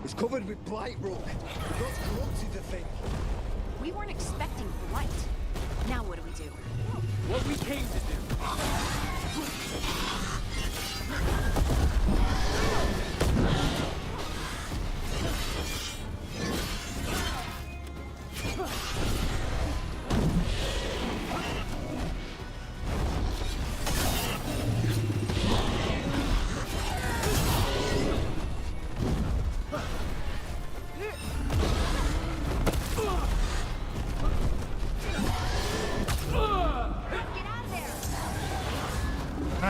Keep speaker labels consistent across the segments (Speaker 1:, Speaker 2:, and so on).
Speaker 1: It's covered with blight, Rook. The gods corrupted the thing.
Speaker 2: We weren't expecting blight. Now what do we do?
Speaker 3: What we came to do.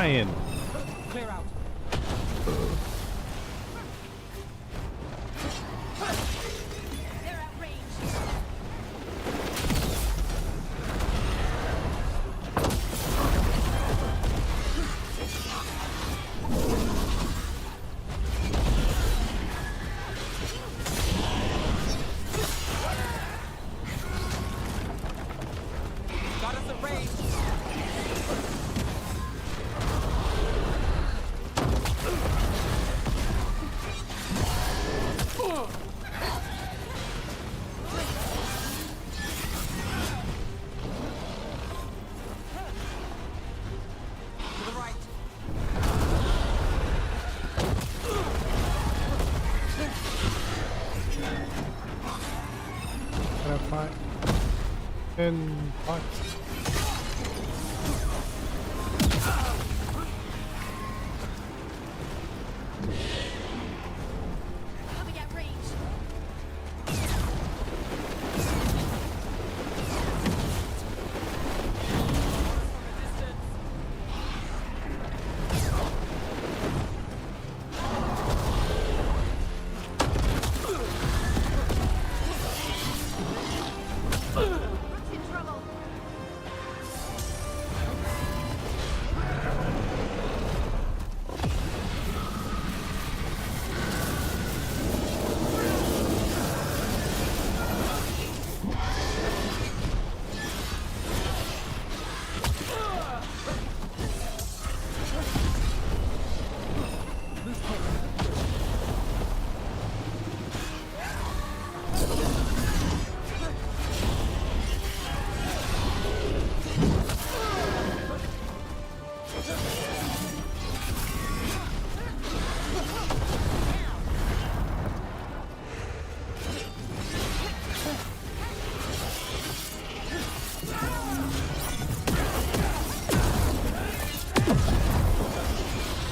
Speaker 4: Ryan.
Speaker 3: Clear out.
Speaker 2: They're at range.
Speaker 3: Got us at range. To the right.
Speaker 4: Can I fight? And fight.
Speaker 2: Coming at range. Rook's in trouble.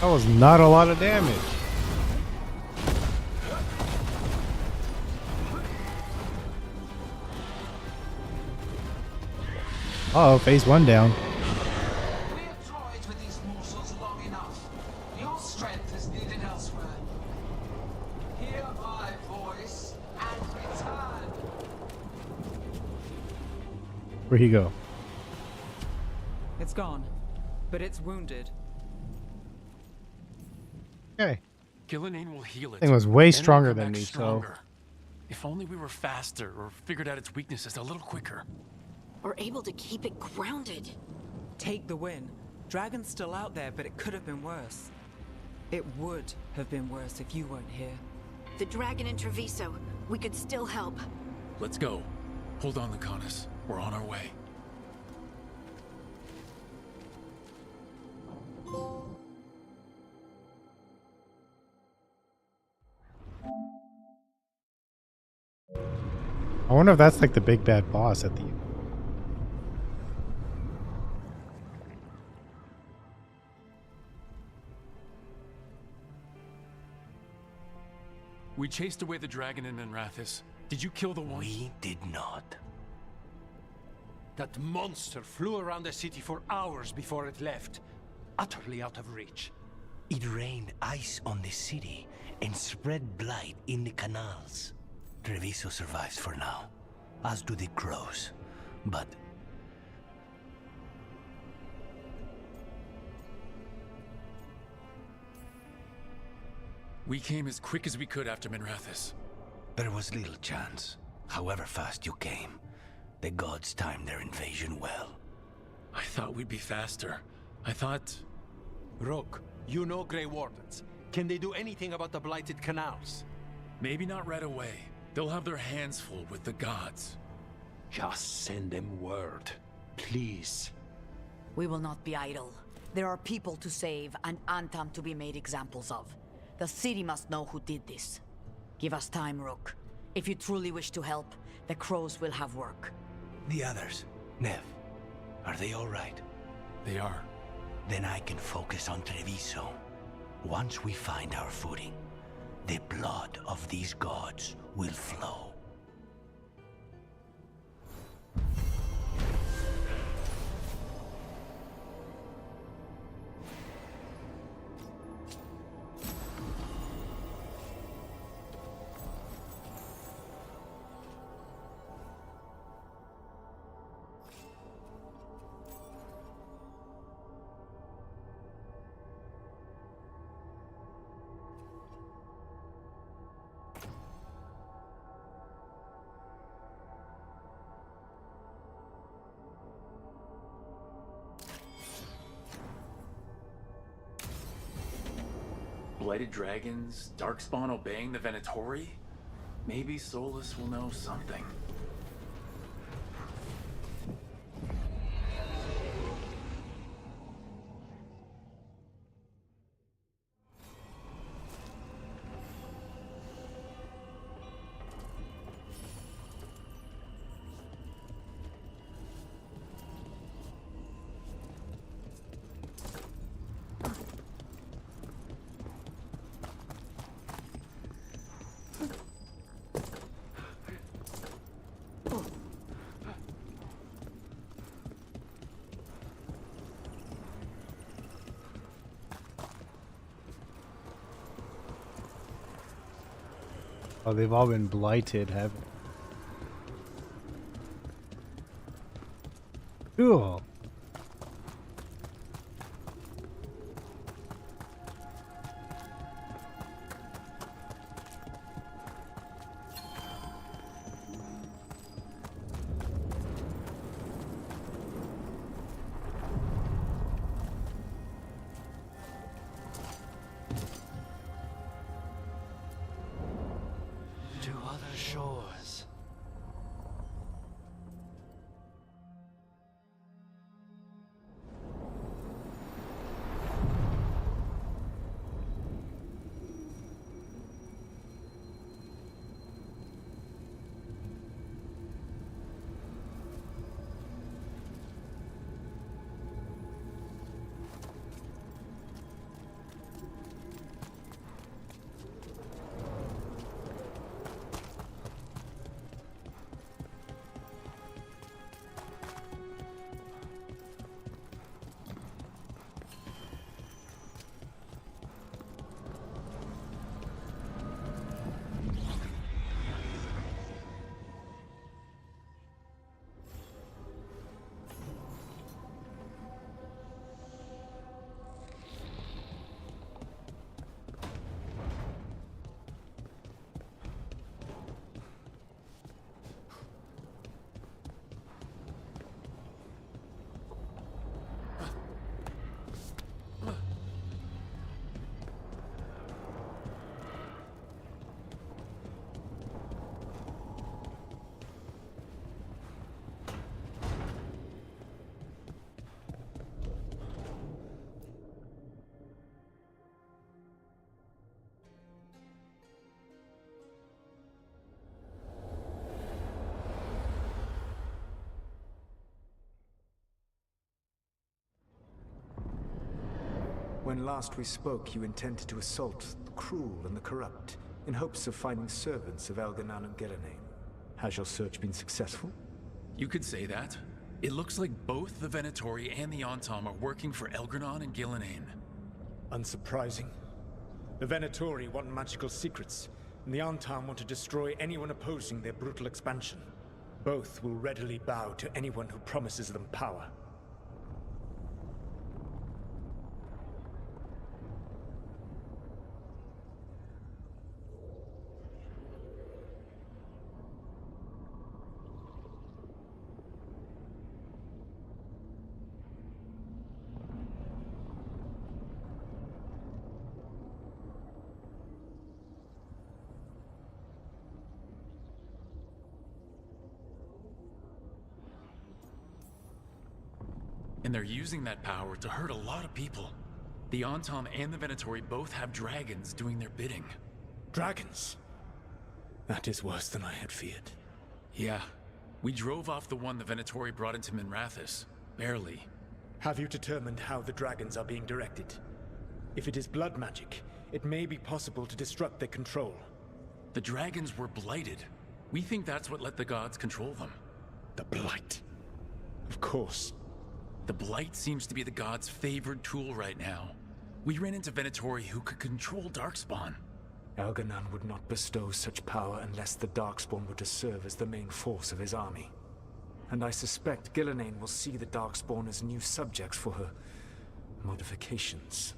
Speaker 4: That was not a lot of damage. Uh oh, phase 1 down.
Speaker 5: We have toyed with these morsels long enough. Your strength is needed elsewhere. Hear my voice and return.
Speaker 4: Where'd he go?
Speaker 3: It's gone, but it's wounded.
Speaker 4: Okay.
Speaker 6: Gillenane will heal it.
Speaker 4: Thing was way
Speaker 6: and it'll
Speaker 4: stronger
Speaker 6: come
Speaker 4: than
Speaker 6: back
Speaker 4: me, so-
Speaker 6: stronger. If only we were faster or figured out its weaknesses a little quicker.
Speaker 2: Or able to keep it grounded.
Speaker 3: Take the win. Dragon's still out there, but it could have been worse. It would have been worse if you weren't here.
Speaker 2: The dragon in Treviso. We could still help.
Speaker 6: Let's go. Hold on, Lucanus. We're on our way.
Speaker 4: I wonder if that's like the big bad boss at the end.
Speaker 6: We chased away the dragon in Anrathis. Did you kill the one?
Speaker 7: We did not. That monster flew around the city for hours before it left, utterly out of reach.
Speaker 8: It rained ice on the city and spread blight in the canals. Treviso survives for now, as do the crows. But
Speaker 6: We came as quick as we could after Minrathis.
Speaker 8: there was little chance. However fast you came, the gods timed their invasion well.
Speaker 6: I thought we'd be faster. I thought...
Speaker 7: Rook, you know Grey Wardens. Can they do anything about the blighted canals?
Speaker 6: Maybe not right away. They'll have their hands full with the gods.
Speaker 7: Just send them word, please.
Speaker 9: We will not be idle. There are people to save and Antam to be made examples of. The city must know who did this. Give us time, Rook. If you truly wish to help, the crows will have work.
Speaker 8: The others, Nev, are they all right?
Speaker 6: They are.
Speaker 8: Then I can focus on Treviso. Once we find our footing, the blood of these gods will flow.
Speaker 6: Blighted dragons, Darkspawn obeying the Venatori? Maybe Solus will know something.
Speaker 4: Oh, they've all been blighted, haven't they? Cool.
Speaker 8: To other shores.
Speaker 10: When last we spoke, you intended to assault the cruel and the corrupt, in hopes of finding servants of Elganan and Gillenane. Has your search been successful?
Speaker 6: You could say that. It looks like both the Venatori and the Antam are working for Elgranon and Gillenane.
Speaker 10: Unsurprising. The Venatori want magical secrets, and the Antam want to destroy anyone opposing their brutal expansion. Both will readily bow to anyone who promises them power.
Speaker 6: And they're using that power to hurt a lot of people. The Antom and the Venatori both have dragons doing their bidding.
Speaker 10: Dragons? That is worse than I had feared.
Speaker 6: Yeah. We drove off the one the Venatori brought into Minrathous. Barely.
Speaker 10: Have you determined how the dragons are being directed? If it is blood magic, it may be possible to disrupt their control.
Speaker 6: The dragons were blighted. We think that's what let the gods control them.
Speaker 10: The Blight. Of course.
Speaker 6: The Blight seems to be the gods' favored tool right now. We ran into Venatori who could control Darkspawn.
Speaker 10: Elganon would not bestow such power unless the Darkspawn were to serve as the main force of his army. And I suspect Gillenane will see the Darkspawn as new subjects for her modifications.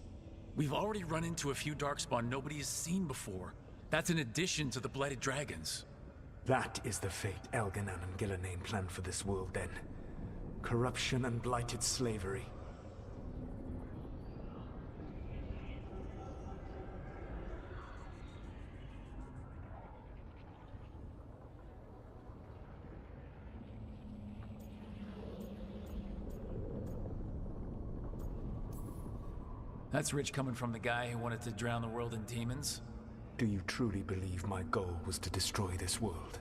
Speaker 6: We've already run into a few Darkspawn nobody has seen before. That's in addition to the Blighted Dragons.
Speaker 10: That is the fate Elganon and Gillenane planned for this world then. Corruption and blighted slavery.
Speaker 6: That's rich coming from the guy who wanted to drown the world in demons.
Speaker 10: Do you truly believe my goal was to destroy this world?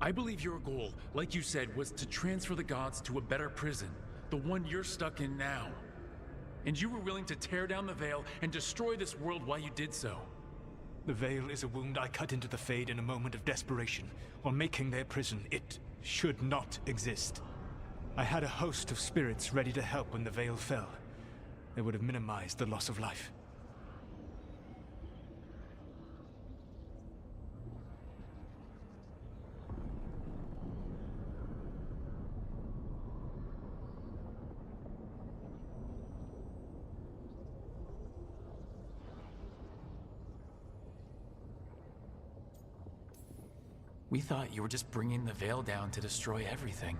Speaker 6: I believe your goal, like you said, was to transfer the gods to a better prison, the one you're stuck in now. And you were willing to tear down the Veil and destroy this world while you did so.
Speaker 10: The Veil is a wound I cut into the Fade in a moment of desperation, while making their prison. It should not exist. I had a host of spirits ready to help when the Veil fell. They would have minimized the loss of life.
Speaker 6: We thought you were just bringing the Veil down to destroy everything.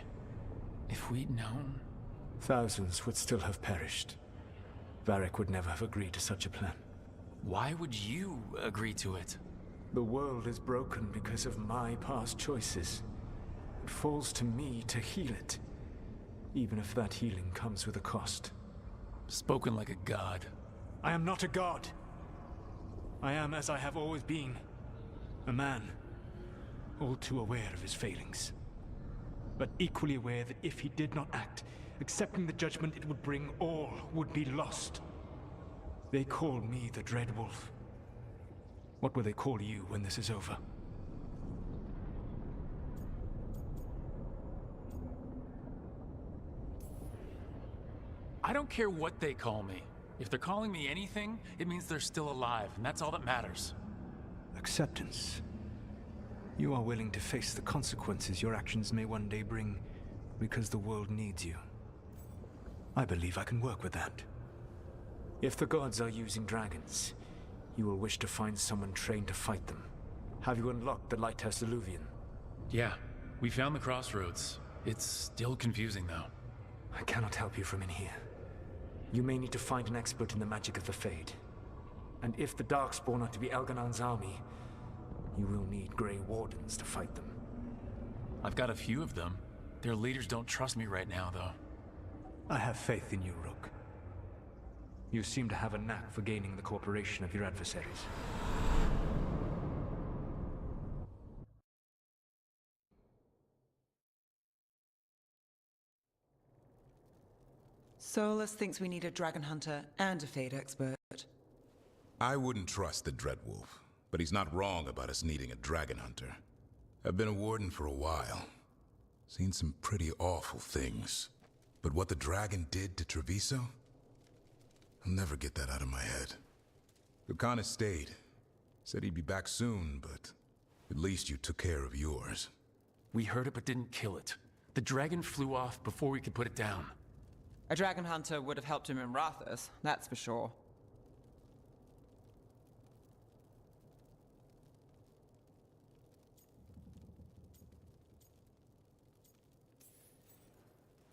Speaker 6: If we'd known...
Speaker 10: Thousands would still have perished. Varric would never have agreed to such a plan.
Speaker 6: Why would you agree to it?
Speaker 10: The world is broken because of my past choices. It falls to me to heal it, even if that healing comes with a cost.
Speaker 6: Spoken like a god.
Speaker 10: I am not a god. I am as I have always been. A man. All too aware of his failings. But equally aware that if he did not act, accepting the judgment it would bring, all would be lost. They call me the Dread Wolf. What will they call you when this is over?
Speaker 6: I don't care what they call me. If they're calling me anything, it means they're still alive, and that's all that matters.
Speaker 10: Acceptance. You are willing to face the consequences your actions may one day bring, because the world needs you. I believe I can work with that. If the gods are using dragons, you will wish to find someone trained to fight them. Have you unlocked the Lighthouse Illuvian?
Speaker 6: Yeah, we found the crossroads. It's still confusing, though.
Speaker 10: I cannot help you from in here. You may need to find an expert in the magic of the Fade. And if the Darkspawn are to be Elganon's army, you will need Grey Wardens to fight them.
Speaker 6: I've got a few of them. Their leaders don't trust me right now, though.
Speaker 10: I have faith in you, Rook. You seem to have a knack for gaining the cooperation of your adversaries.
Speaker 3: Solus thinks we need a dragon hunter and a Fade expert.
Speaker 11: I wouldn't trust the Dreadwolf, but he's not wrong about us needing a dragon hunter. I've been a warden for a while. Seen some pretty awful things. But what the dragon did to Treviso? I'll never get that out of my head. Lucanus stayed. Said he'd be back soon, but at least you took care of yours.
Speaker 6: We heard it but didn't kill it. The dragon flew off before we could put it down.
Speaker 3: A dragon hunter would have helped him in Rathus, that's for sure.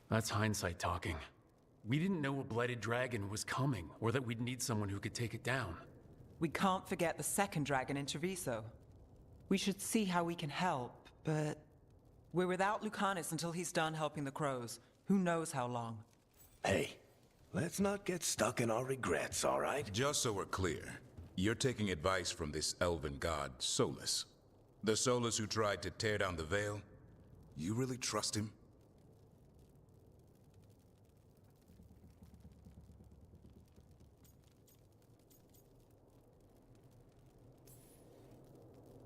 Speaker 6: That's hindsight talking. We didn't know a blighted dragon was coming, or that we'd need someone who could take it down.
Speaker 3: We can't forget the second dragon in Treviso. We should see how we can help, but we're without Lucanus until he's done helping the crows. Who knows how long?
Speaker 8: Hey, let's not get stuck in our regrets, all right?
Speaker 11: Just so we're clear, you're taking advice from this elven god, Solus. The Solus who tried to tear down the Veil? You really trust him?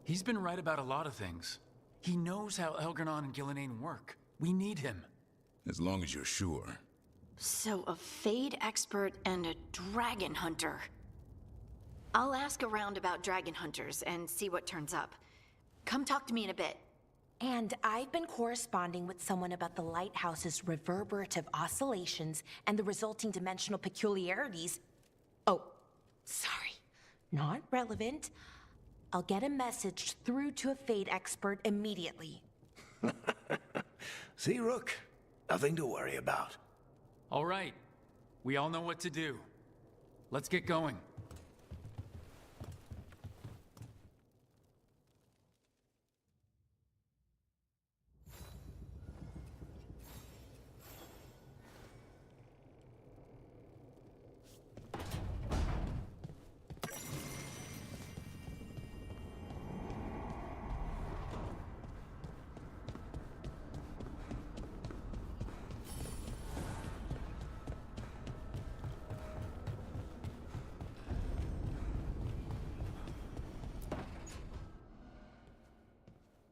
Speaker 6: He's been right about a lot of things. He knows how Elgar'nan and Gillenane work. We need him.
Speaker 11: As long as you're sure.
Speaker 2: So a Fade expert and a dragon hunter. I'll ask around about dragon hunters and see what turns up. Come talk to me in a bit.
Speaker 12: And I've been corresponding with someone about the lighthouse's reverberative oscillations and the resulting dimensional peculiarities. Oh, sorry. Not relevant. I'll get a message through to a Fade expert immediately.
Speaker 8: See, Rook? Nothing to worry about.
Speaker 6: All right. We all know what to do. Let's get going.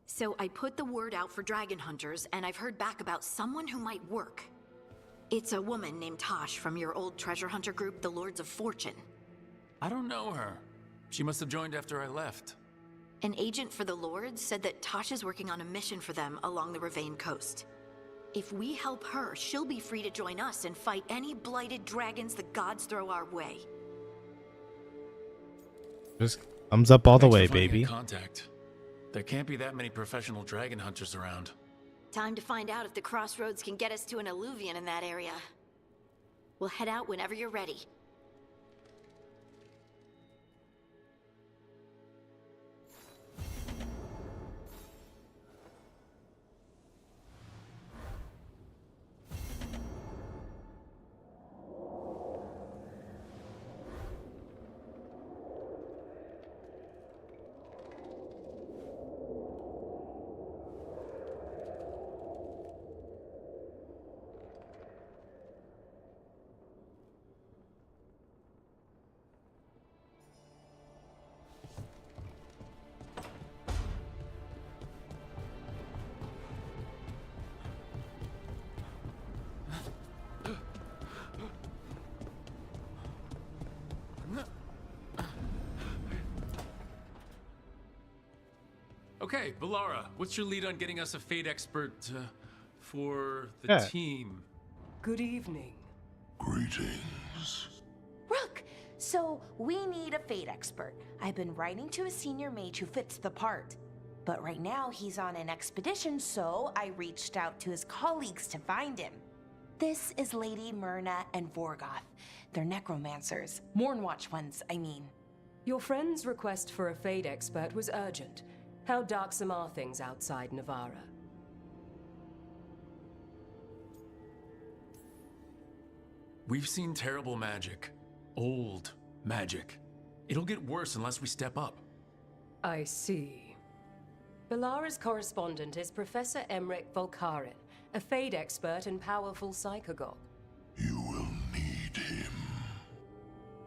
Speaker 2: So I put the word out for dragon hunters, and I've heard back about someone who might work. It's a woman named Tosh from your old treasure hunter group, the Lords of Fortune.
Speaker 6: I don't know her. She must have joined after I left.
Speaker 2: An agent for the Lords said that Tosh is working on a mission for them along the Ravane coast. If we help her, she'll be free to join us and fight any blighted dragons the gods throw our way.
Speaker 4: Just thumbs up all the
Speaker 6: Thanks
Speaker 4: way,
Speaker 6: for finding a
Speaker 4: baby.
Speaker 6: Contact. There can't be that many professional dragon hunters around.
Speaker 2: Time to find out if the crossroads can get us to an alluvion in that area. We'll head out whenever you're ready.
Speaker 6: Okay, Valara, what's your lead on getting us a Fade expert for the team?
Speaker 13: Good evening.
Speaker 8: Greetings.
Speaker 12: Rook, so we need a Fade expert. I've been writing to a senior mage who fits the part. But right now he's on an expedition, so I reached out to his colleagues to find him. This is Lady Myrna and Vorgoth. They're necromancers. Mournwatch ones, I mean.
Speaker 13: Your friend's request for a Fade expert was urgent. How darksome are things outside Navarra?
Speaker 6: We've seen terrible magic. Old magic. It'll get worse unless we step up.
Speaker 13: I see. Valara's correspondent is Professor Emmerich Volkaren, a Fade expert and powerful psychogog.
Speaker 8: You will need him.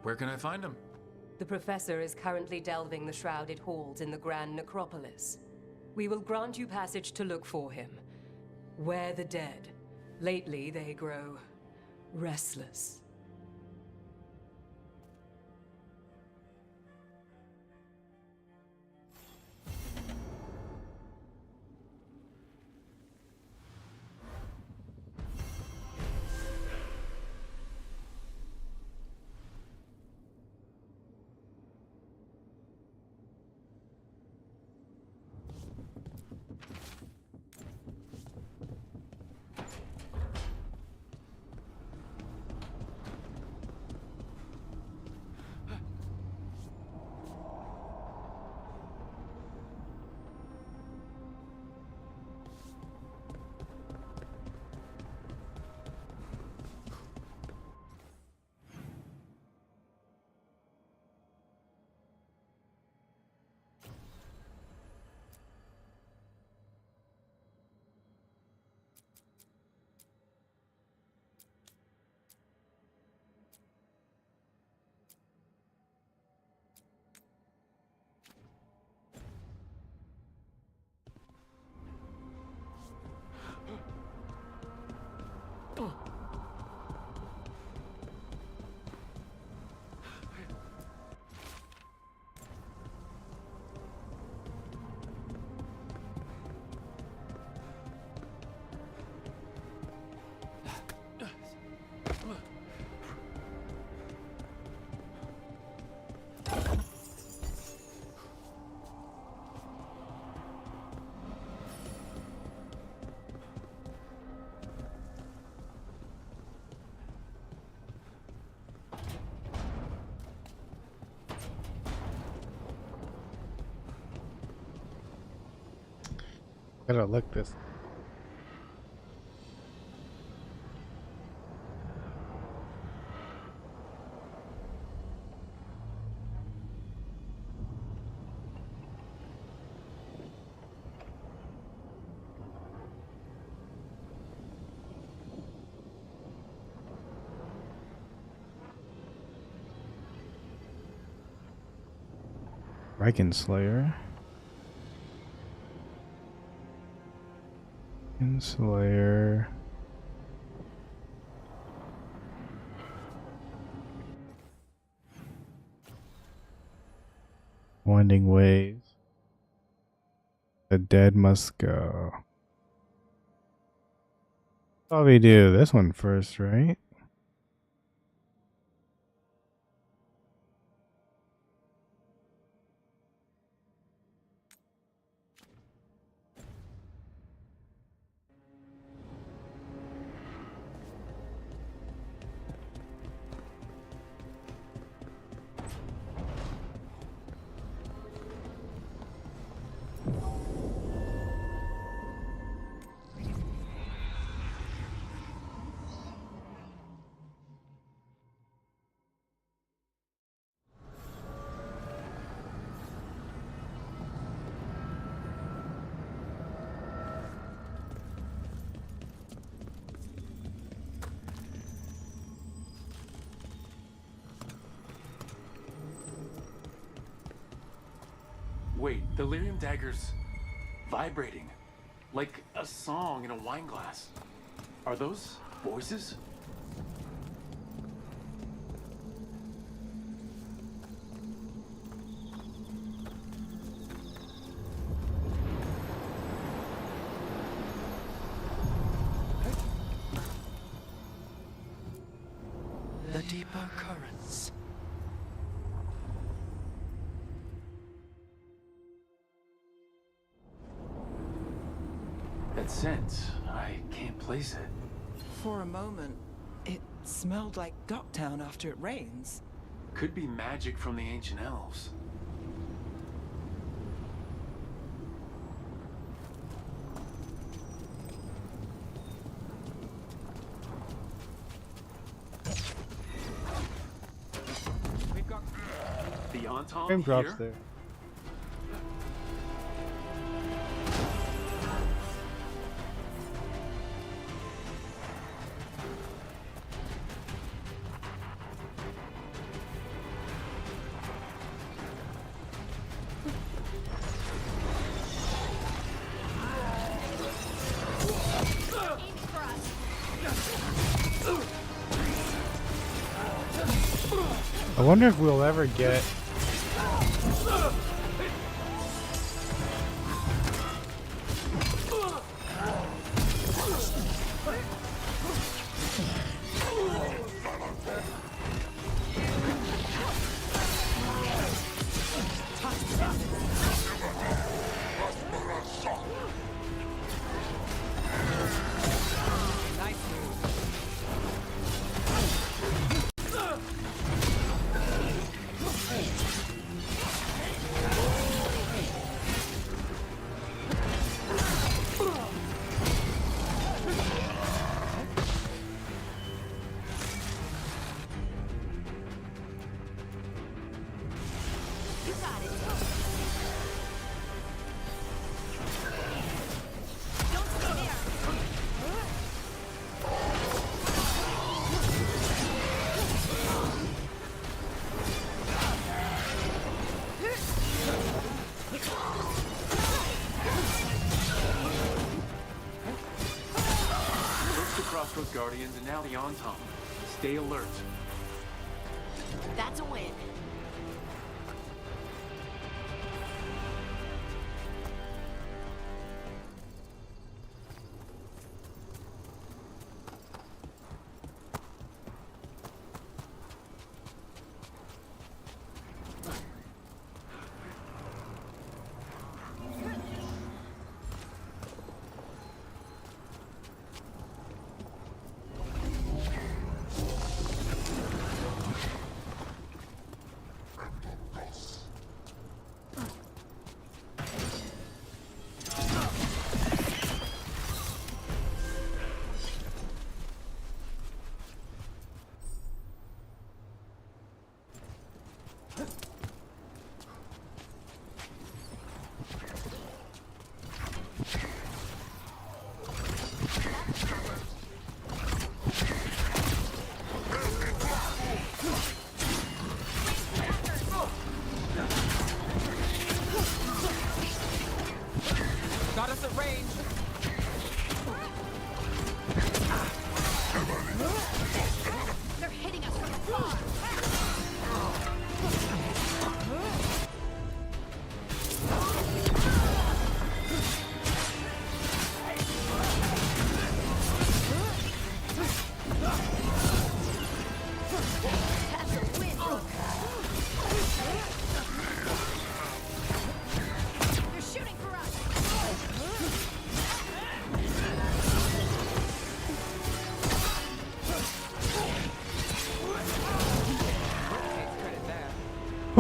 Speaker 6: Where can I find him?
Speaker 13: The Professor is currently delving the shrouded halls in the Grand Necropolis. We will grant you passage to look for him. Where the dead. Lately they grow restless.
Speaker 4: Gotta look this. Dragon Slayer. Slayer. Winding Ways. The Dead Must Go. Probably do this one first, right?
Speaker 6: Wait, the lyrium dagger's vibrating, like a song in a wine glass. Are those voices?
Speaker 8: The deeper currents.
Speaker 6: That scent, I can't place it.
Speaker 3: For a moment, it smelled like Docktown after it rains.
Speaker 6: Could be magic from the ancient elves.
Speaker 3: We've got
Speaker 6: the Anton
Speaker 4: Frame drops
Speaker 6: here?
Speaker 4: there. I wonder if we'll ever get
Speaker 6: Crossroads Guardians and now the Anton. Stay alert.
Speaker 2: That's a win.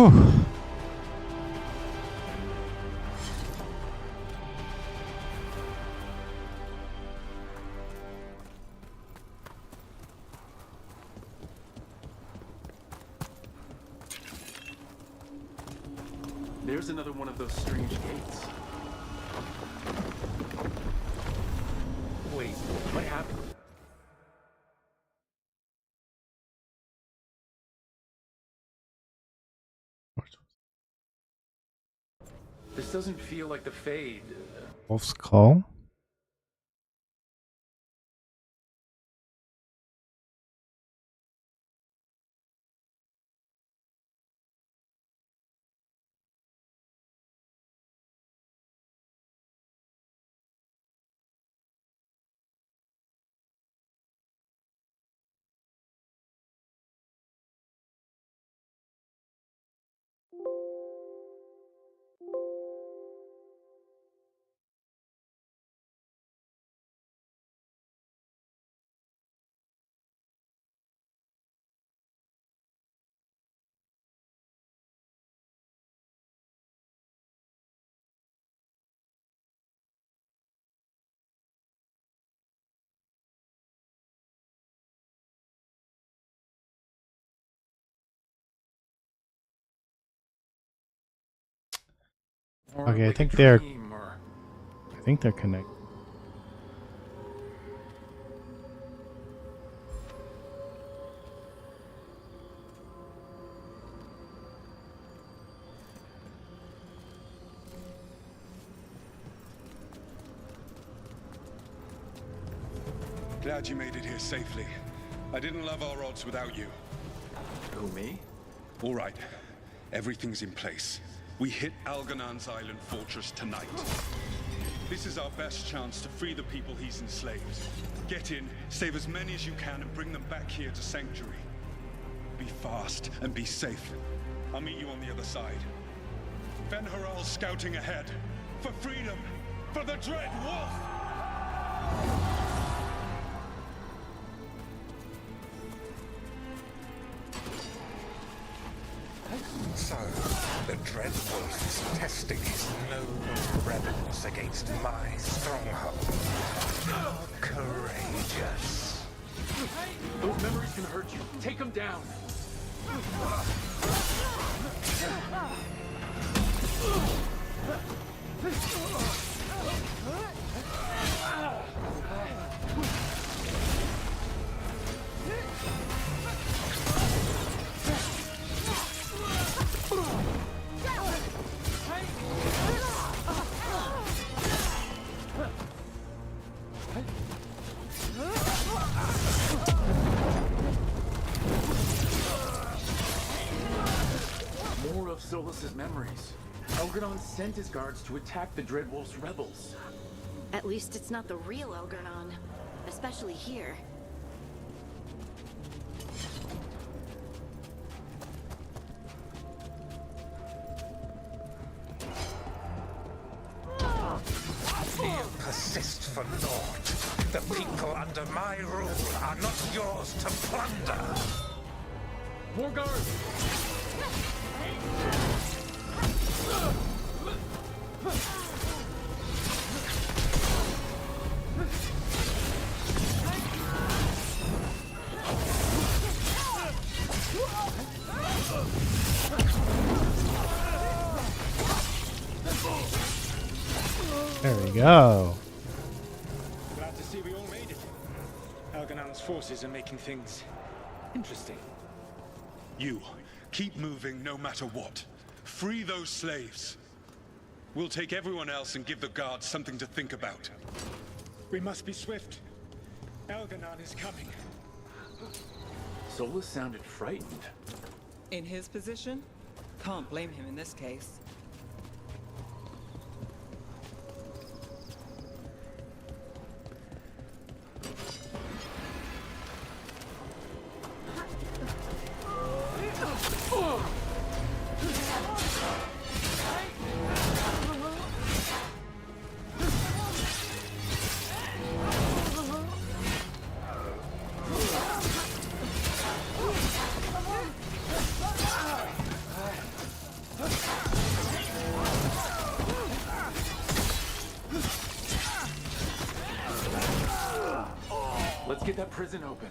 Speaker 4: Whew.
Speaker 6: There's another one of those strange gates. Wait, what happened? This doesn't feel like the Fade.
Speaker 4: Wolf's Call? Okay, I think they're connected.
Speaker 14: Glad you made it here safely. I didn't love our odds without you.
Speaker 6: Who, me?
Speaker 14: All right. Everything's in place. We hit Algernon's island fortress tonight. This is our best chance to free the people he's enslaved. Get in, save as many as you can, and bring them back here to Sanctuary. Be fast and be safe. I'll meet you on the other side. Ben Haral's scouting ahead. For freedom! For the Dread Wolf!
Speaker 15: So, the Dread Wolf is testing his noble rebels against my stronghold. How courageous.
Speaker 6: Those memories can hurt you. Take them down. More of Solus's memories. Elgardon sent his guards to attack the Dreadwolf's rebels.
Speaker 2: At least it's not the real Elgardon, especially here.
Speaker 15: You persist for naught. The people under my rule are not yours to plunder.
Speaker 6: More guards!
Speaker 4: There we go.
Speaker 10: Glad to see we all made it. Algernon's forces are making things interesting.
Speaker 14: You, keep moving no matter what. Free those slaves. We'll take everyone else and give the guards something to think about.
Speaker 10: We must be swift. Elgarnon is coming.
Speaker 6: Solus sounded frightened.
Speaker 3: In his position, can't blame him in this case.
Speaker 6: Let's get that prison open.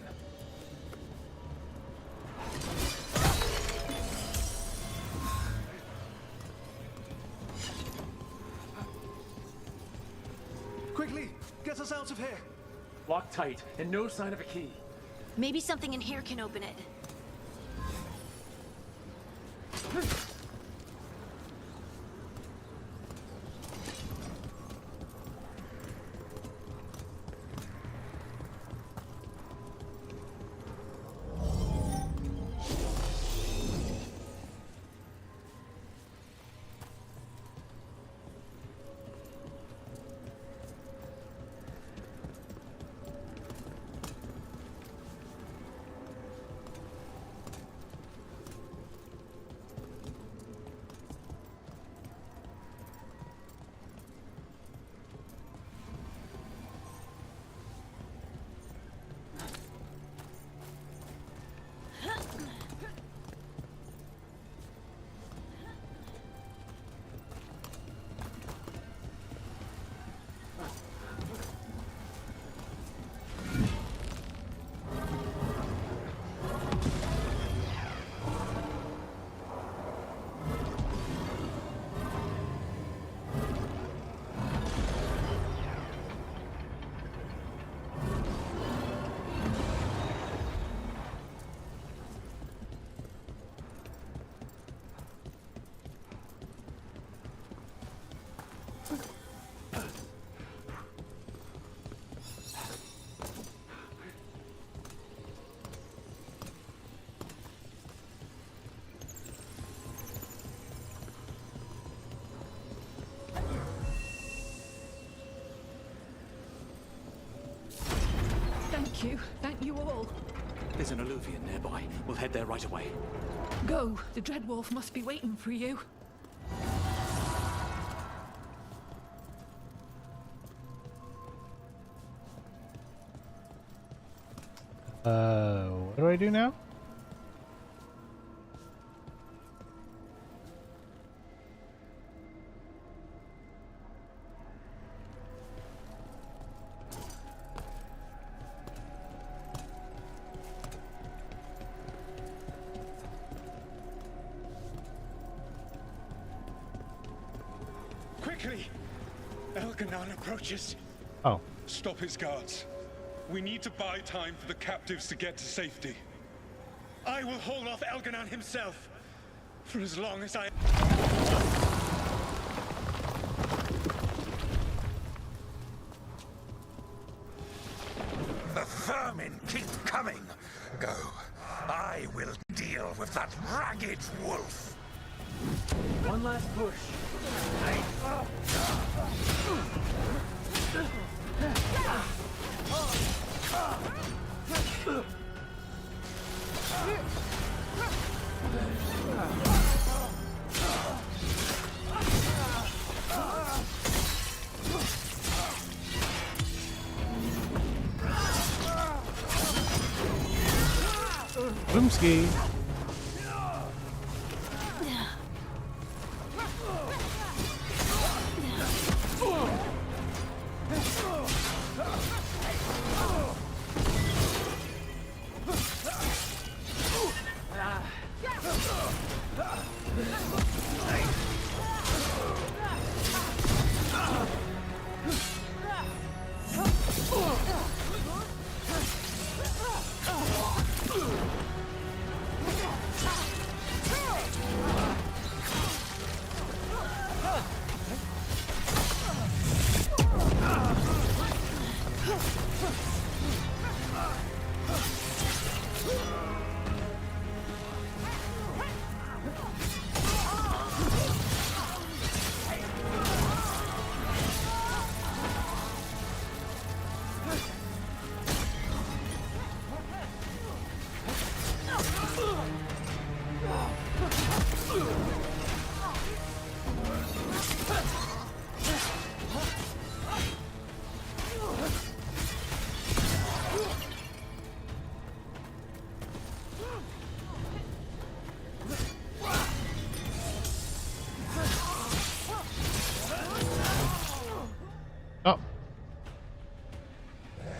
Speaker 1: Quickly, get us out of here.
Speaker 6: Lock tight, and no sign of a key.
Speaker 2: Maybe something in here can open it.
Speaker 16: Thank you. Thank you all.
Speaker 17: There's an alluvion nearby. We'll head there right away.
Speaker 16: Go. The Dreadwolf must be waiting for you.
Speaker 4: What do I do now?
Speaker 10: Quickly! Elganon approaches.
Speaker 4: Oh.
Speaker 14: Stop his guards. We need to buy time for the captives to get to safety.
Speaker 10: I will hold off Elganon himself for as long as I...
Speaker 15: The vermin keep coming. Go. I will deal with that ragged wolf.
Speaker 6: One last push.
Speaker 4: Boomski.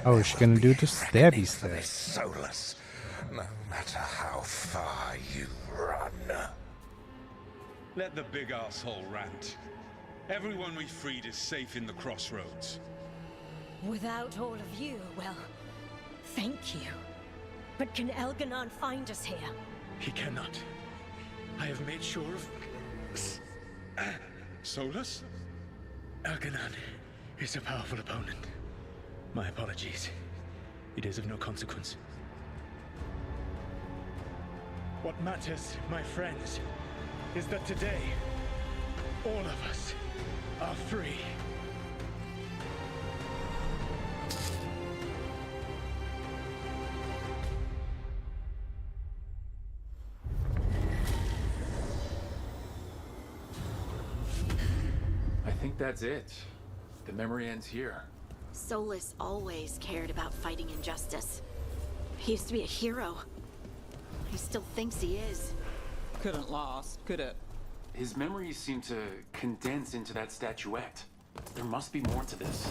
Speaker 4: Oh, is she gonna do the stabby
Speaker 15: for this
Speaker 4: stab?
Speaker 15: soulless, no matter how far you run.
Speaker 14: Let the big asshole rant. Everyone we freed is safe in the crossroads.
Speaker 18: Without all of you, well, thank you. But can Elganon find us here?
Speaker 10: He cannot. I have made sure of...
Speaker 14: Solus?
Speaker 10: Elganon is a powerful opponent. My apologies. It is of no consequence. What matters, my friends, is that today, all of us are free.
Speaker 6: I think that's it. The memory ends here.
Speaker 2: Solus always cared about fighting injustice. He used to be a hero. He still thinks he is.
Speaker 3: Couldn't last, could it?
Speaker 6: His memories seem to condense into that statuette. There must be more to this.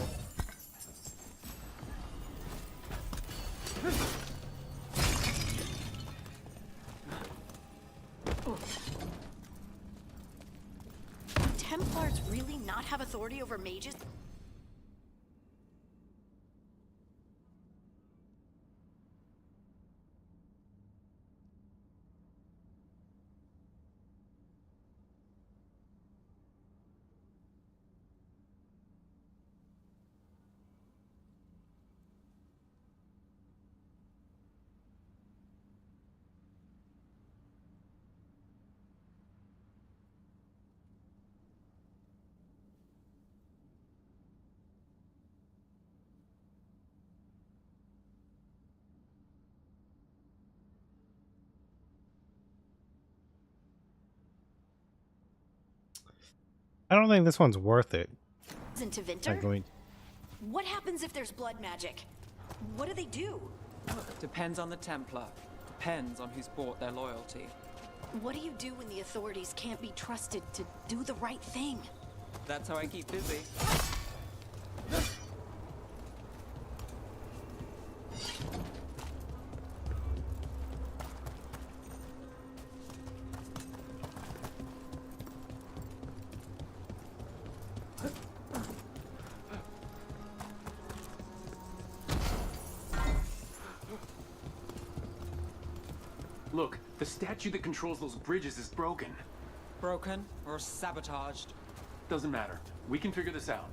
Speaker 2: Do Templars really not have authority over mages?
Speaker 4: I don't think this one's worth it.
Speaker 2: Into Vinter?
Speaker 4: I'm going.
Speaker 2: What happens if there's blood magic? What do they do?
Speaker 3: Depends on the Templar. Depends on who's bought their loyalty.
Speaker 2: What do you do when the authorities can't be trusted to do the right thing?
Speaker 3: That's how I keep busy.
Speaker 6: Look, the statue that controls those bridges is broken.
Speaker 3: Broken or sabotaged?
Speaker 6: Doesn't matter. We can figure this out.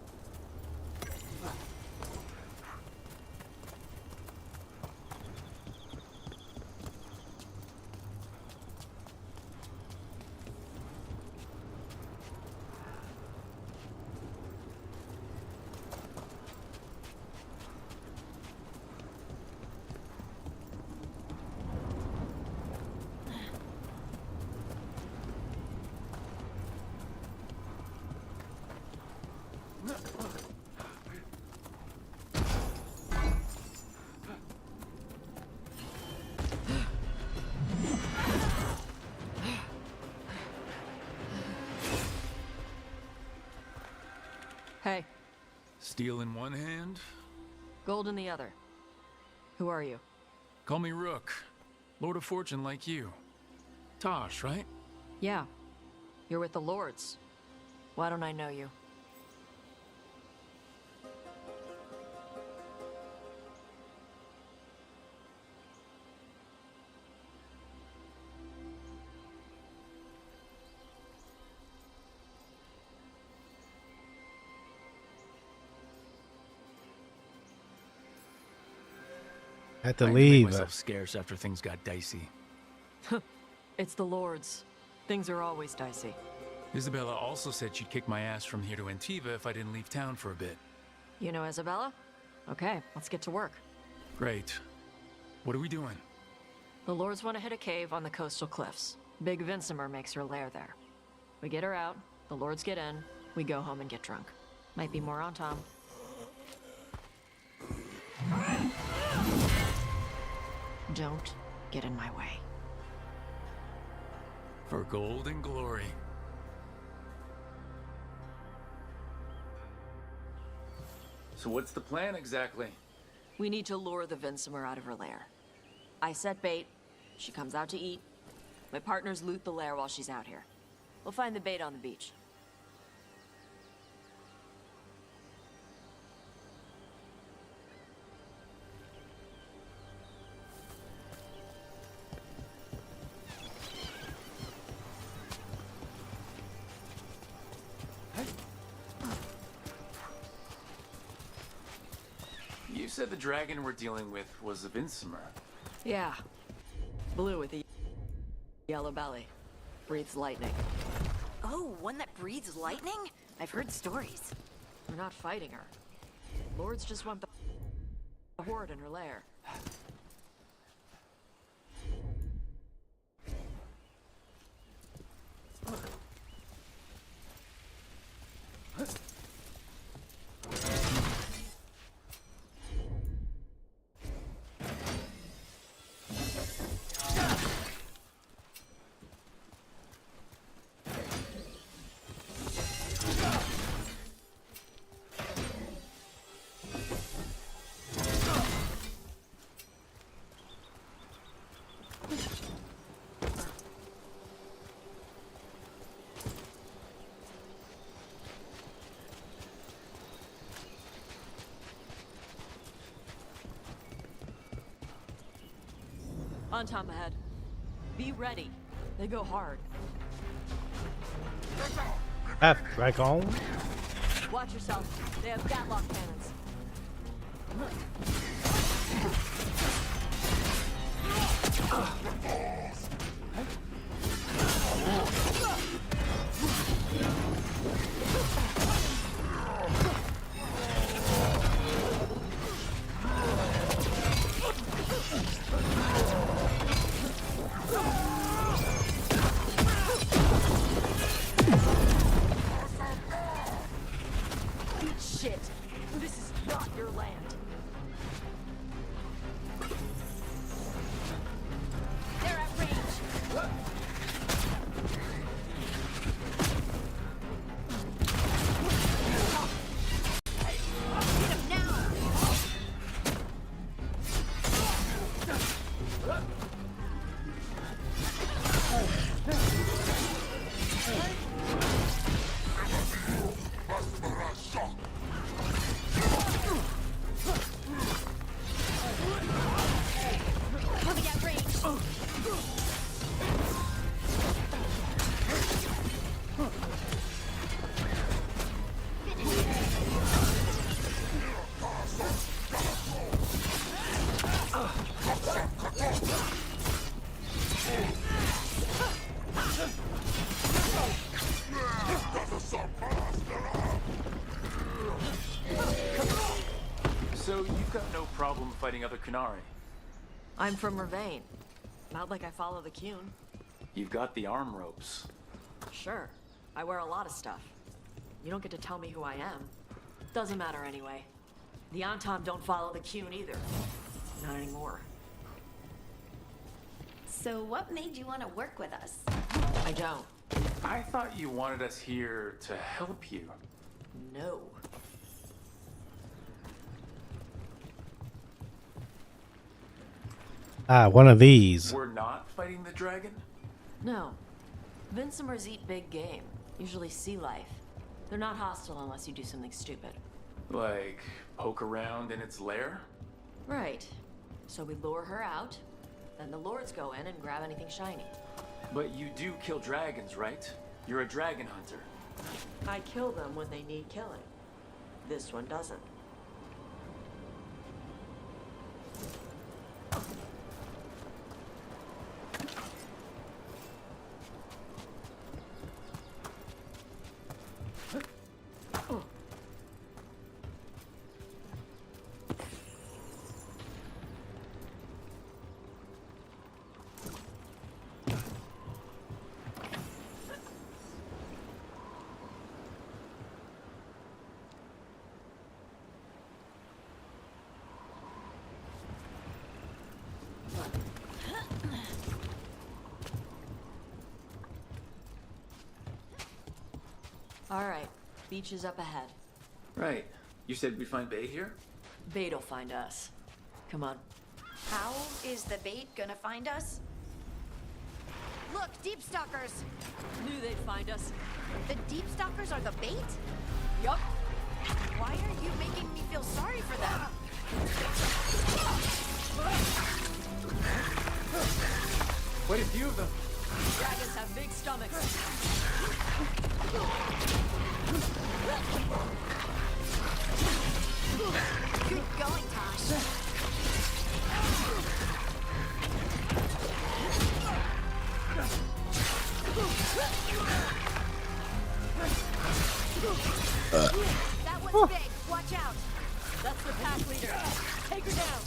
Speaker 19: Hey.
Speaker 6: Steel in one hand?
Speaker 19: Gold in the other. Who are you?
Speaker 6: Call me Rook. Lord of Fortune like you. Tosh, right?
Speaker 19: Yeah. You're with the Lords. Why don't I know you?
Speaker 4: Had to
Speaker 6: I
Speaker 4: leave.
Speaker 6: made myself scarce after things got dicey.
Speaker 19: It's the Lords. Things are always dicey.
Speaker 6: Isabella also said she'd kick my ass from here to Antiva if I didn't leave town for a bit.
Speaker 19: You know Isabella? Okay, let's get to work.
Speaker 6: Great. What are we doing?
Speaker 19: The Lords want to hit a cave on the coastal cliffs. Big Vincimer makes her lair there. We get her out, the Lords get in, we go home and get drunk. Might be more on Tom. Don't get in my way.
Speaker 6: For gold and glory. So what's the plan exactly?
Speaker 19: We need to lure the Vinsimer out of her lair. I set bait. She comes out to eat. My partners loot the lair while she's out here. We'll find the bait on the beach.
Speaker 6: You said the dragon we're dealing with was a Vinsimer.
Speaker 19: Yeah. Blue with a yellow belly. Breathes lightning.
Speaker 2: Oh, one that breathes lightning? I've heard stories.
Speaker 19: We're not fighting her. Lords just want the horde in her lair. On top ahead. Be ready. They go hard.
Speaker 4: Back on.
Speaker 19: Watch yourself. They have gatlock cannons. Shit. This is not your land. They're at range.
Speaker 6: So you've got no problem fighting other Kunari?
Speaker 19: I'm from Ravain. Not like I follow the Qun.
Speaker 6: You've got the arm ropes.
Speaker 19: Sure. I wear a lot of stuff. You don't get to tell me who I am. Doesn't matter anyway. The Antam don't follow the Qun either. Not anymore.
Speaker 2: So what made you want to work with us?
Speaker 19: I don't.
Speaker 6: I thought you wanted us here to help you.
Speaker 19: No.
Speaker 4: One of these.
Speaker 6: We're not fighting the dragon?
Speaker 19: No. Vinsimers eat big game. Usually sea life. They're not hostile unless you do something stupid.
Speaker 6: Like, poke around in its lair?
Speaker 19: Right. So we lure her out, then the lords go in and grab anything shiny.
Speaker 6: But you do kill dragons, right? You're a dragon hunter.
Speaker 19: I kill them when they need killing. This one doesn't. All right, beach is up ahead.
Speaker 6: Right. You said we'd find bait here?
Speaker 19: Bait'll find us. Come on.
Speaker 2: How is the bait gonna find us? Look, deep stalkers!
Speaker 19: Knew they'd find us.
Speaker 2: The deep stalkers are the bait?
Speaker 19: Yup.
Speaker 2: Why are you making me feel sorry for them?
Speaker 6: Quite a few of them.
Speaker 19: Dragons have big stomachs.
Speaker 2: Good going, Tosh. That one's big. Watch out.
Speaker 19: That's the pack leader. Take her down.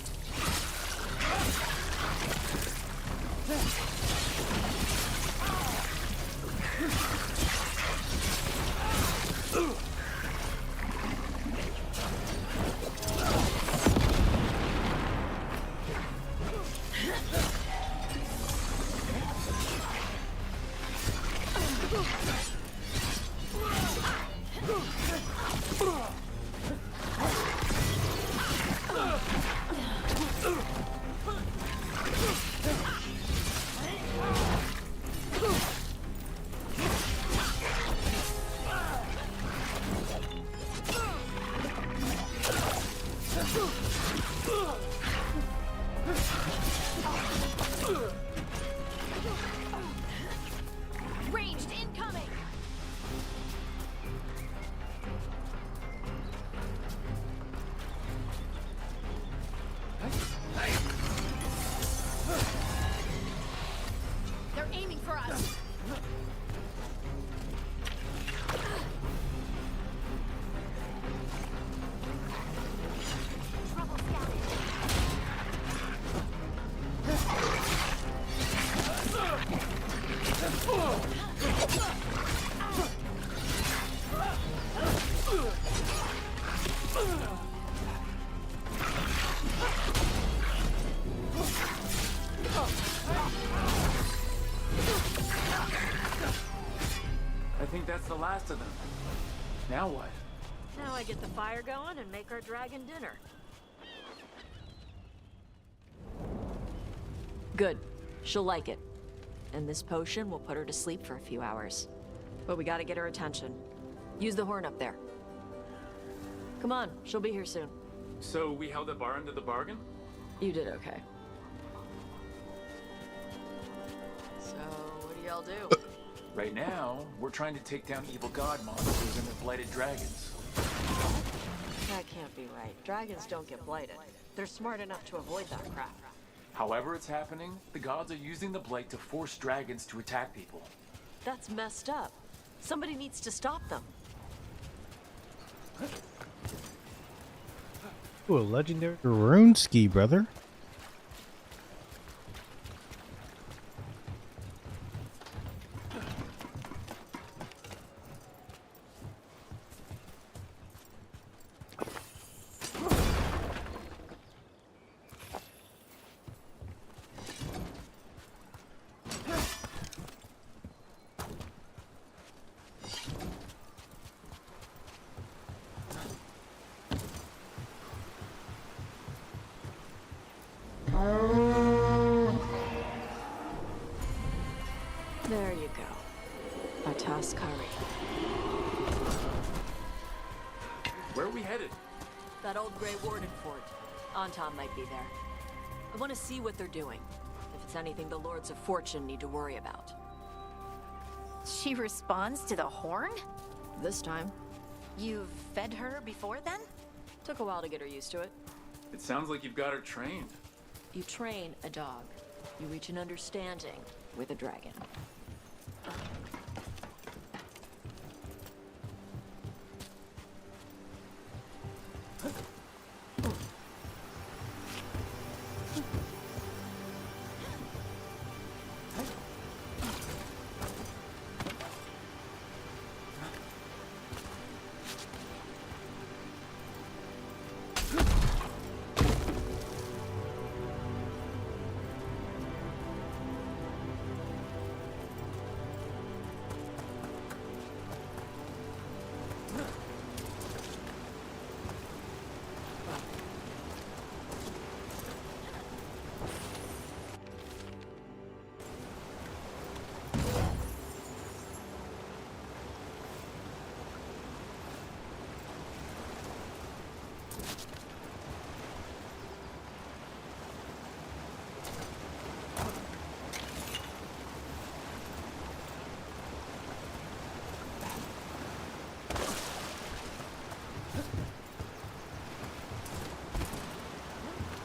Speaker 2: Ranged incoming. They're aiming for us. Trouble scouted.
Speaker 6: I think that's the last of them. Now what?
Speaker 19: Now I get the fire going and make our dragon dinner. Good. She'll like it. And this potion will put her to sleep for a few hours. But we gotta get her attention. Use the horn up there. Come on, she'll be here soon.
Speaker 6: So we held up our end of the bargain?
Speaker 19: You did okay. So, what do y'all do?
Speaker 6: Right now, we're trying to take down evil god monsters and their blighted dragons.
Speaker 19: That can't be right. Dragons don't get blighted. They're smart enough to avoid that crap.
Speaker 6: However it's happening, the gods are using the blight to force dragons to attack people.
Speaker 19: That's messed up. Somebody needs to stop them.
Speaker 4: Ooh, a legendary RuneSki, brother.
Speaker 19: There you go. A toss curry.
Speaker 6: Where are we headed?
Speaker 19: That old Grey Warden fort. Anton might be there. I want to see what they're doing. If it's anything the Lords of Fortune need to worry about.
Speaker 2: She responds to the horn?
Speaker 19: This time.
Speaker 2: You've fed her before then?
Speaker 19: Took a while to get her used to it.
Speaker 6: It sounds like you've got her trained.
Speaker 19: You train a dog. You reach an understanding with a dragon.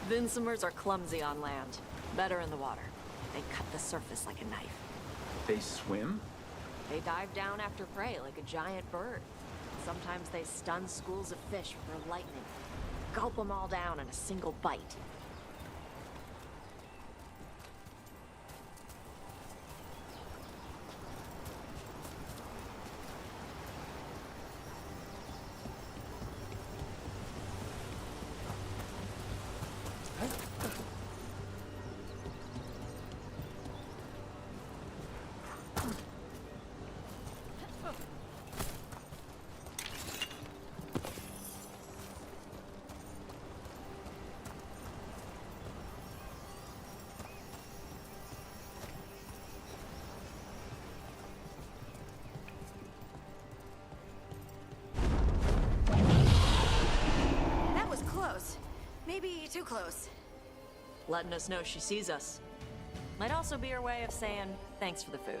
Speaker 19: Vinsomers are clumsy on land, better in the water. They cut the surface like a knife.
Speaker 6: They swim?
Speaker 19: They dive down after prey like a giant bird. Sometimes they stun schools of fish with their lightning. Gulp them all down in a single bite.
Speaker 2: Maybe too close.
Speaker 19: Letting us know she sees us. Might also be her way of saying thanks for the food.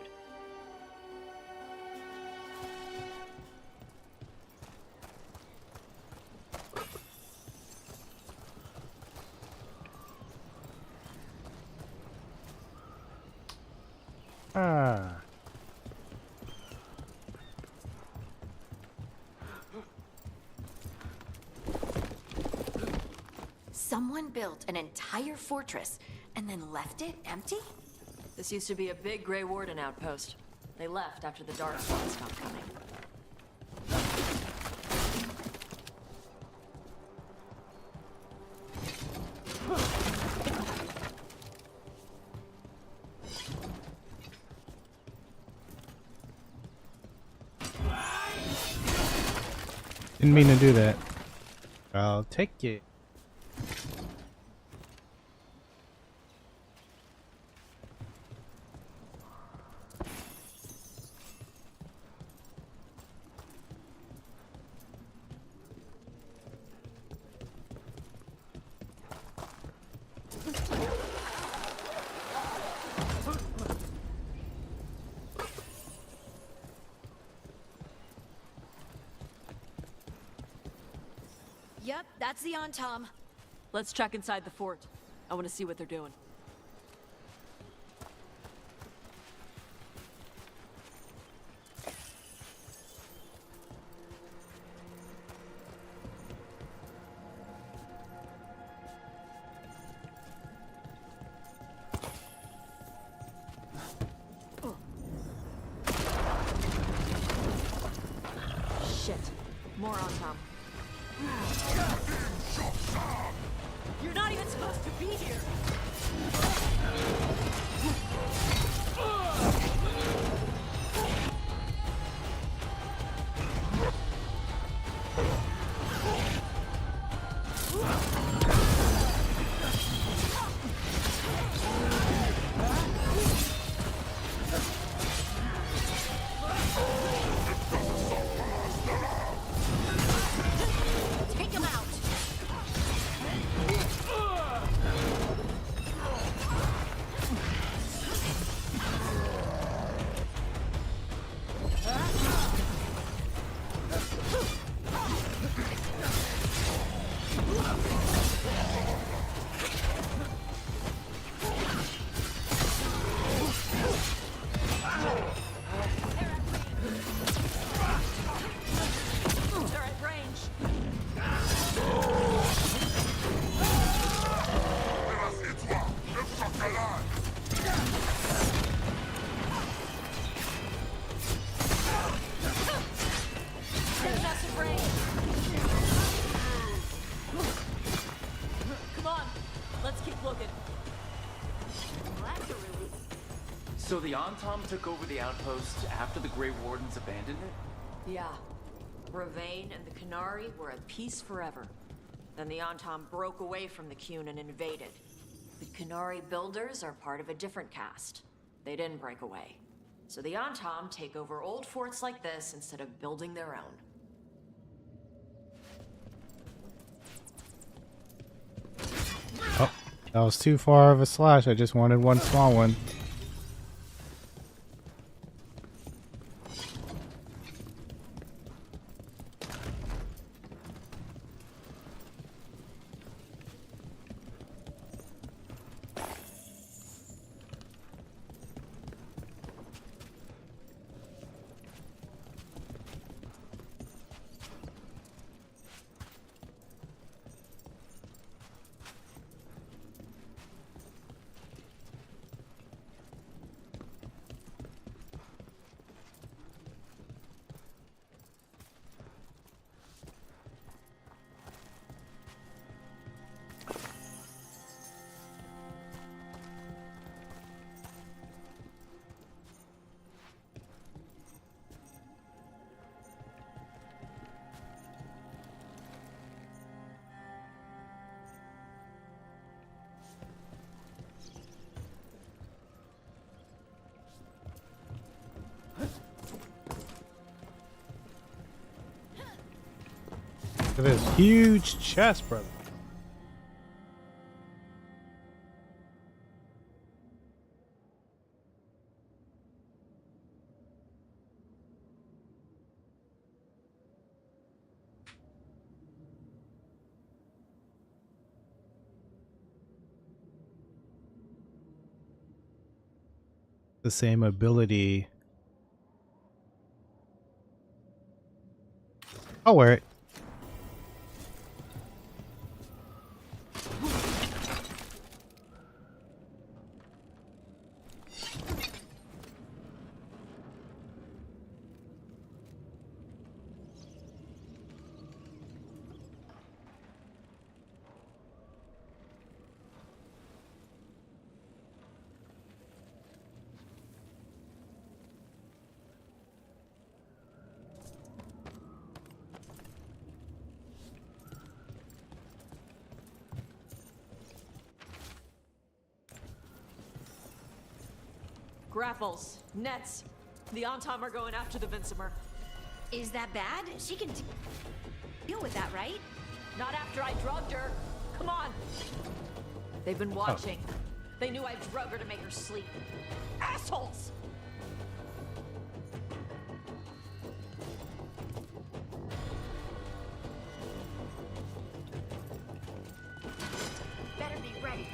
Speaker 2: Someone built an entire fortress and then left it empty?
Speaker 19: This used to be a big Grey Warden outpost. They left after the Darkspawn stopped coming.
Speaker 4: Didn't mean to do that. I'll take it.
Speaker 2: Yep, that's the Tom.
Speaker 19: Let's check inside the fort. I want to see what they're doing. Shit. More Tom. You're not even supposed to be here!
Speaker 2: Take him out!
Speaker 19: They're at range. There's us at range. Come on, let's keep looking.
Speaker 2: Well, that's a relief.
Speaker 6: So the Tom took over the outpost after the Grey Wardens abandoned it?
Speaker 19: Yeah. Ravain and the Canary were at peace forever. Then the Tom broke away from the Qun and invaded. The Canary builders are part of a different caste. They didn't break away. So the Tom take over old forts like this instead of building their own.
Speaker 4: Oh, that was too far of a slash. I just wanted one small one. Look at this huge chest, brother. The same ability. I'll wear it.
Speaker 19: Grapples, nets. The Antom are going after the Vinsimer.
Speaker 2: Is that bad? She can deal with that, right?
Speaker 19: Not after I drugged her. Come on. They've been watching. They knew I drug her to make her sleep. Assholes!
Speaker 2: Better be ready.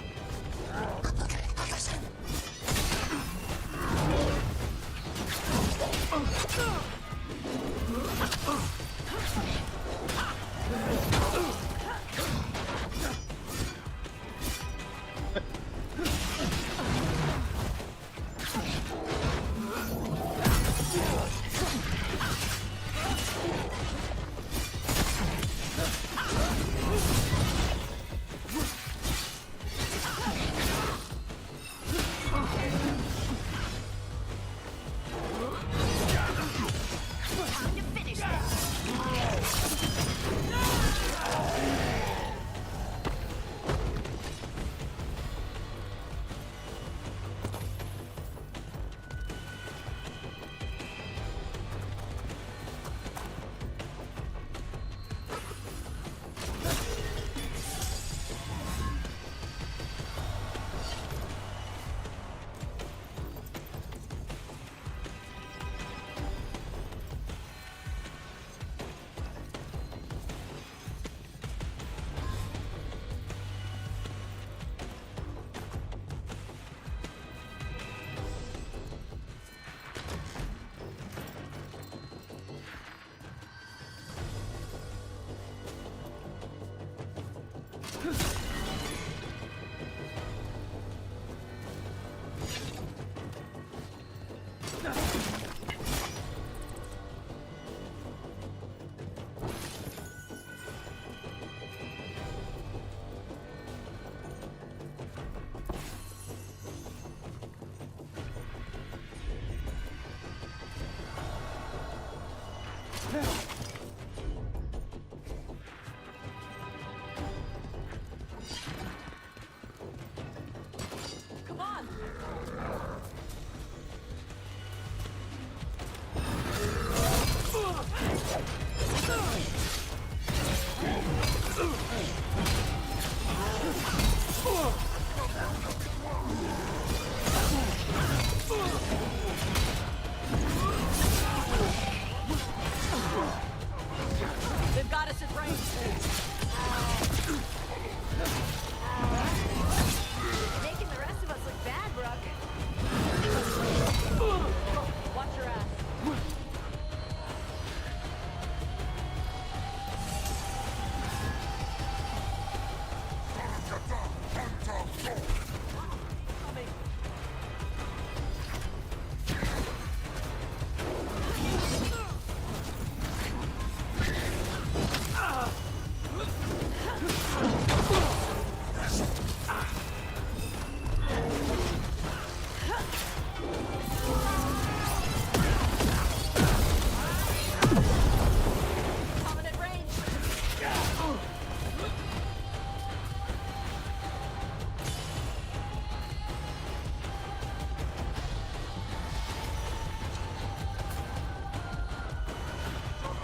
Speaker 19: Come on!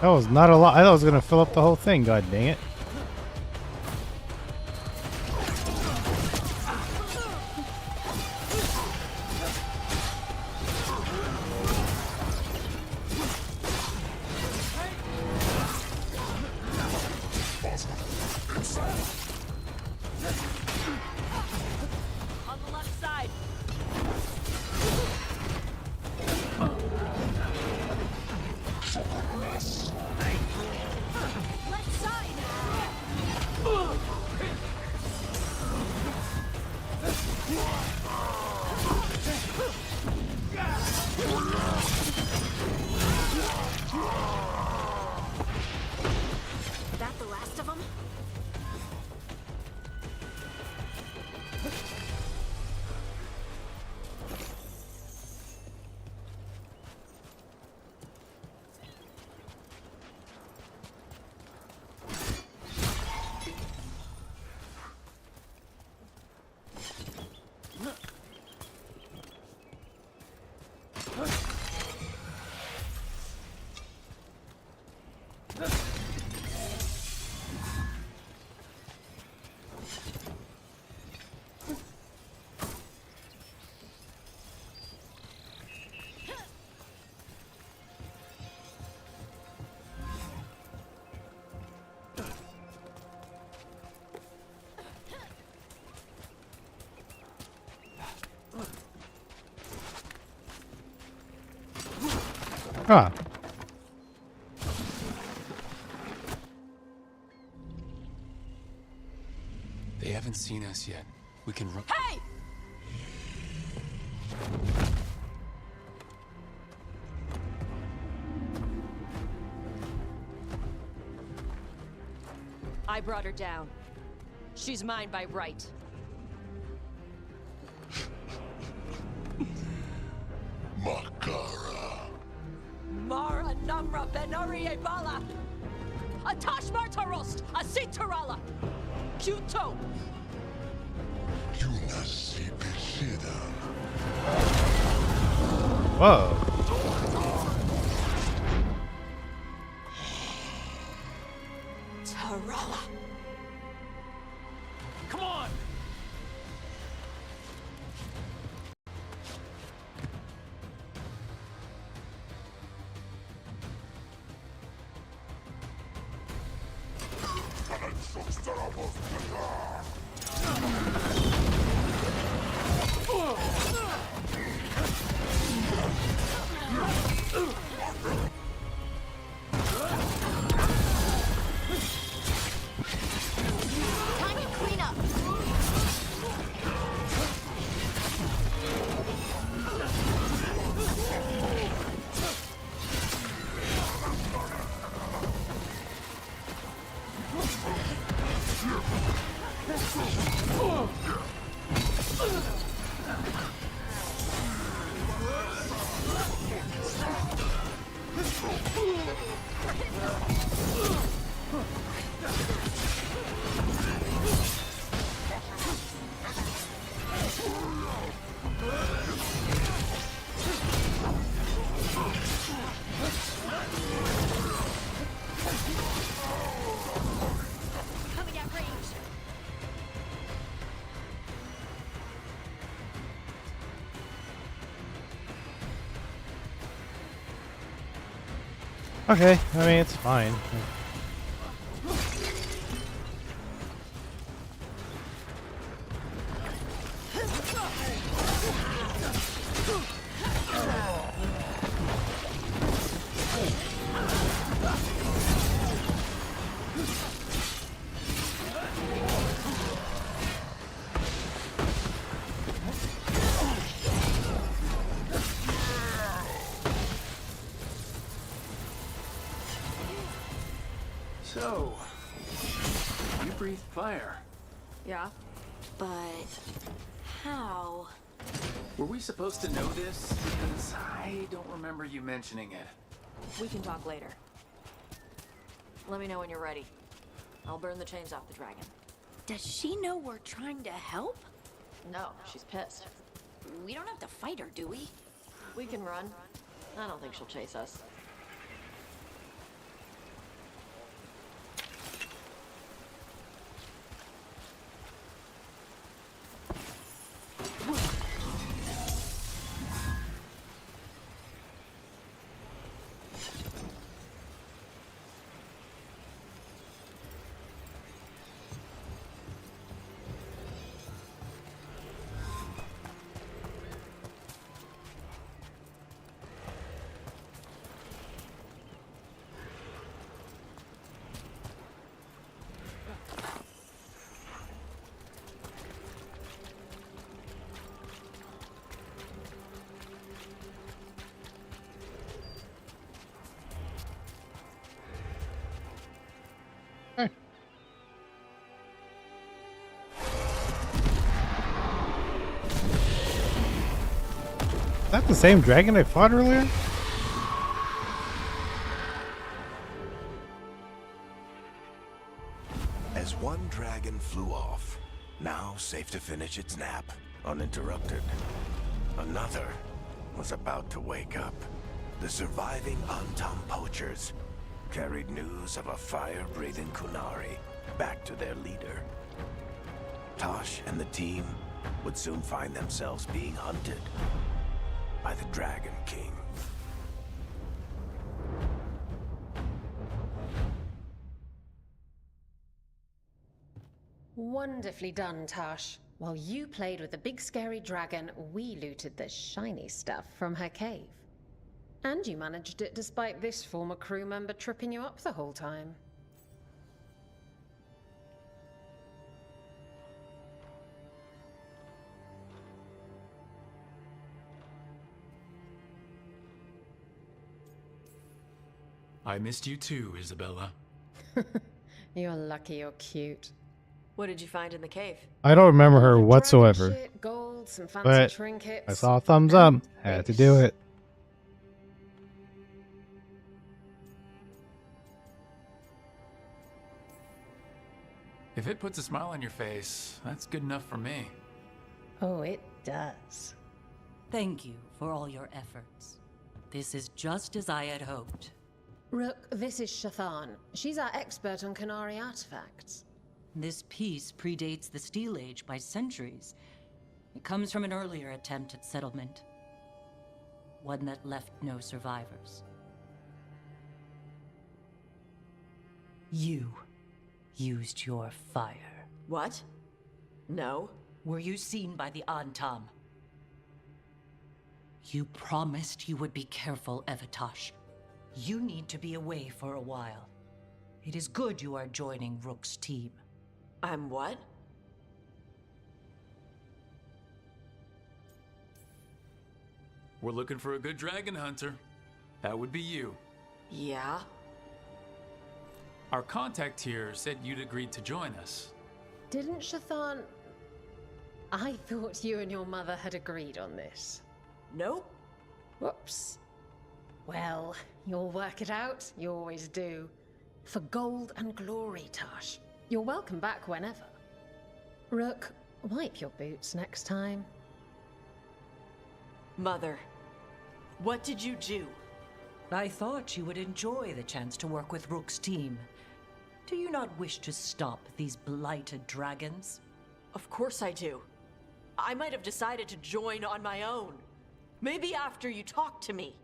Speaker 4: That was not a lot. I thought I was gonna fill up the whole thing. God dang it.
Speaker 19: On the left side. Left side.
Speaker 2: That the last of them?
Speaker 4: Ah.
Speaker 6: They haven't seen us yet. We can run.
Speaker 19: Hey! I brought her down. She's mine by right.
Speaker 11: Makara.
Speaker 19: Mara Namra Benari Bala. Atash Martarost, Asitarala. Kuto.
Speaker 4: Whoa.
Speaker 19: Tarala.
Speaker 6: Come on!
Speaker 2: Time to clean up. Coming at range.
Speaker 4: Okay, I mean, it's fine.
Speaker 6: So, you breathed fire.
Speaker 19: Yeah.
Speaker 2: But how?
Speaker 6: Were we supposed to know this? Because I don't remember you mentioning it.
Speaker 19: We can talk later. Let me know when you're ready. I'll burn the chains off the dragon.
Speaker 2: Does she know we're trying to help?
Speaker 19: No, she's pissed.
Speaker 2: We don't have to fight her, do we?
Speaker 19: We can run. I don't think she'll chase us.
Speaker 4: that the same dragon I fought earlier?
Speaker 20: As one dragon flew off, now safe to finish its nap, uninterrupted, another was about to wake up. The surviving Antam poachers carried news of a fire-breathing Kunari back to their leader. Tosh and the team would soon find themselves being hunted by the Dragon King.
Speaker 21: Wonderfully done, Tosh. While you played with the big scary dragon, we looted the shiny stuff from her cave. And you managed it despite this former crew member tripping you up the whole time.
Speaker 6: I missed you too, Isabella.
Speaker 21: You're lucky you're cute.
Speaker 19: What did you find in the cave?
Speaker 4: I don't remember her whatsoever.
Speaker 21: Shit, gold, some fancy
Speaker 4: But
Speaker 21: trinkets.
Speaker 4: I saw a thumbs up. Had to do it.
Speaker 6: If it puts a smile on your face, that's good enough for me.
Speaker 21: Oh, it does.
Speaker 22: Thank you for all your efforts. This is just as I had hoped.
Speaker 21: Rook, this is Shathan. She's our expert on Kunari artifacts.
Speaker 22: This piece predates the Steel Age by centuries. It comes from an earlier attempt at settlement. One that left no survivors. You used your fire.
Speaker 19: What? No.
Speaker 22: Were you seen by the Antam? You promised you would be careful, Evatosh. You need to be away for a while. It is good you are joining Rook's team.
Speaker 19: I'm what?
Speaker 6: We're looking for a good dragon hunter. That would be you.
Speaker 19: Yeah?
Speaker 6: Our contact here said you'd agreed to join us.
Speaker 21: Didn't Shathan... I thought you and your mother had agreed on this.
Speaker 19: Nope.
Speaker 21: Whoops. Well, you'll work it out. You always do. For gold and glory, Tosh. You're welcome back whenever. Rook, wipe your boots next time.
Speaker 19: Mother, what did you do?
Speaker 22: I thought you would enjoy the chance to work with Rook's team. Do you not wish to stop these blighted dragons?
Speaker 19: Of course I do. I might have decided to join on my own. Maybe after you talked to me.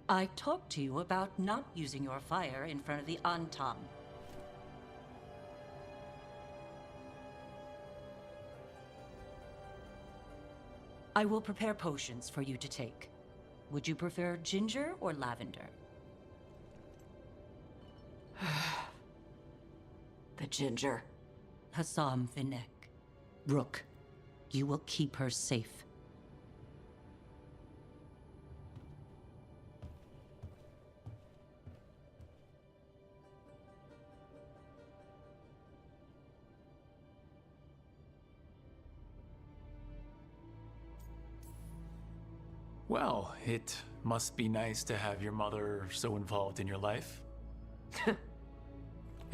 Speaker 22: I talked to you about not using your fire in front of the Antam. I will prepare potions for you to take. Would you prefer ginger or lavender?
Speaker 19: The ginger.
Speaker 22: Hassam Vinek. Rook, you will keep her safe.
Speaker 6: Well, it must be nice to have your mother so involved in your life.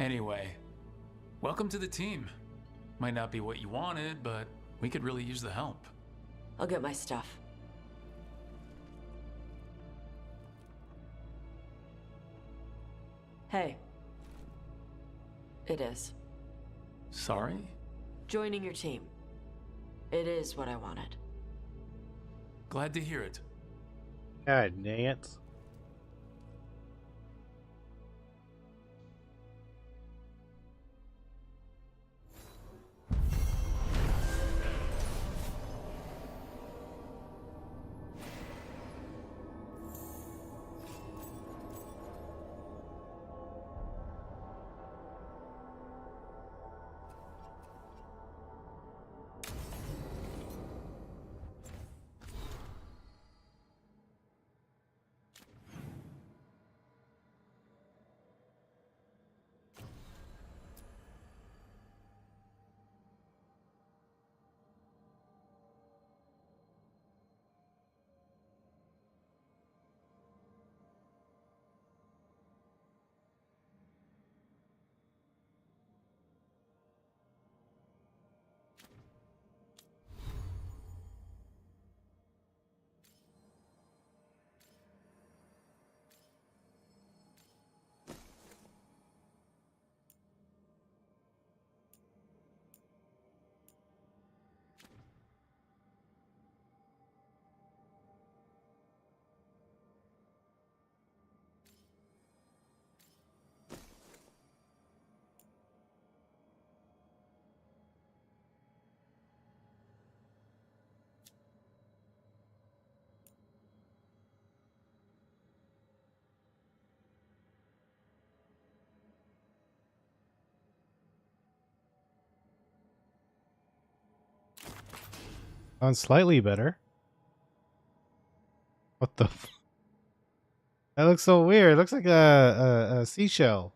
Speaker 6: Anyway, welcome to the team. Might not be what you wanted, but we could really use the help.
Speaker 19: I'll get my stuff. Hey. It is.
Speaker 6: Sorry?
Speaker 19: Joining your team. It is what I wanted.
Speaker 6: Glad to hear it.
Speaker 4: God dang it. Sounds slightly better. What the? That looks so weird. It looks like a seashell.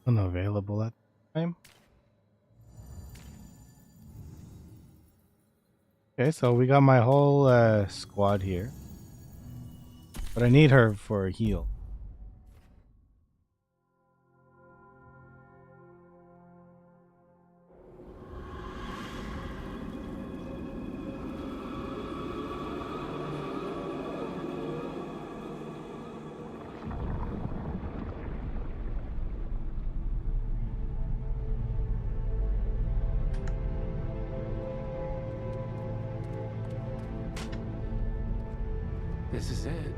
Speaker 4: Unavailable at the time. Okay, so we got my whole squad here. But I need her for a heal.
Speaker 6: This is it.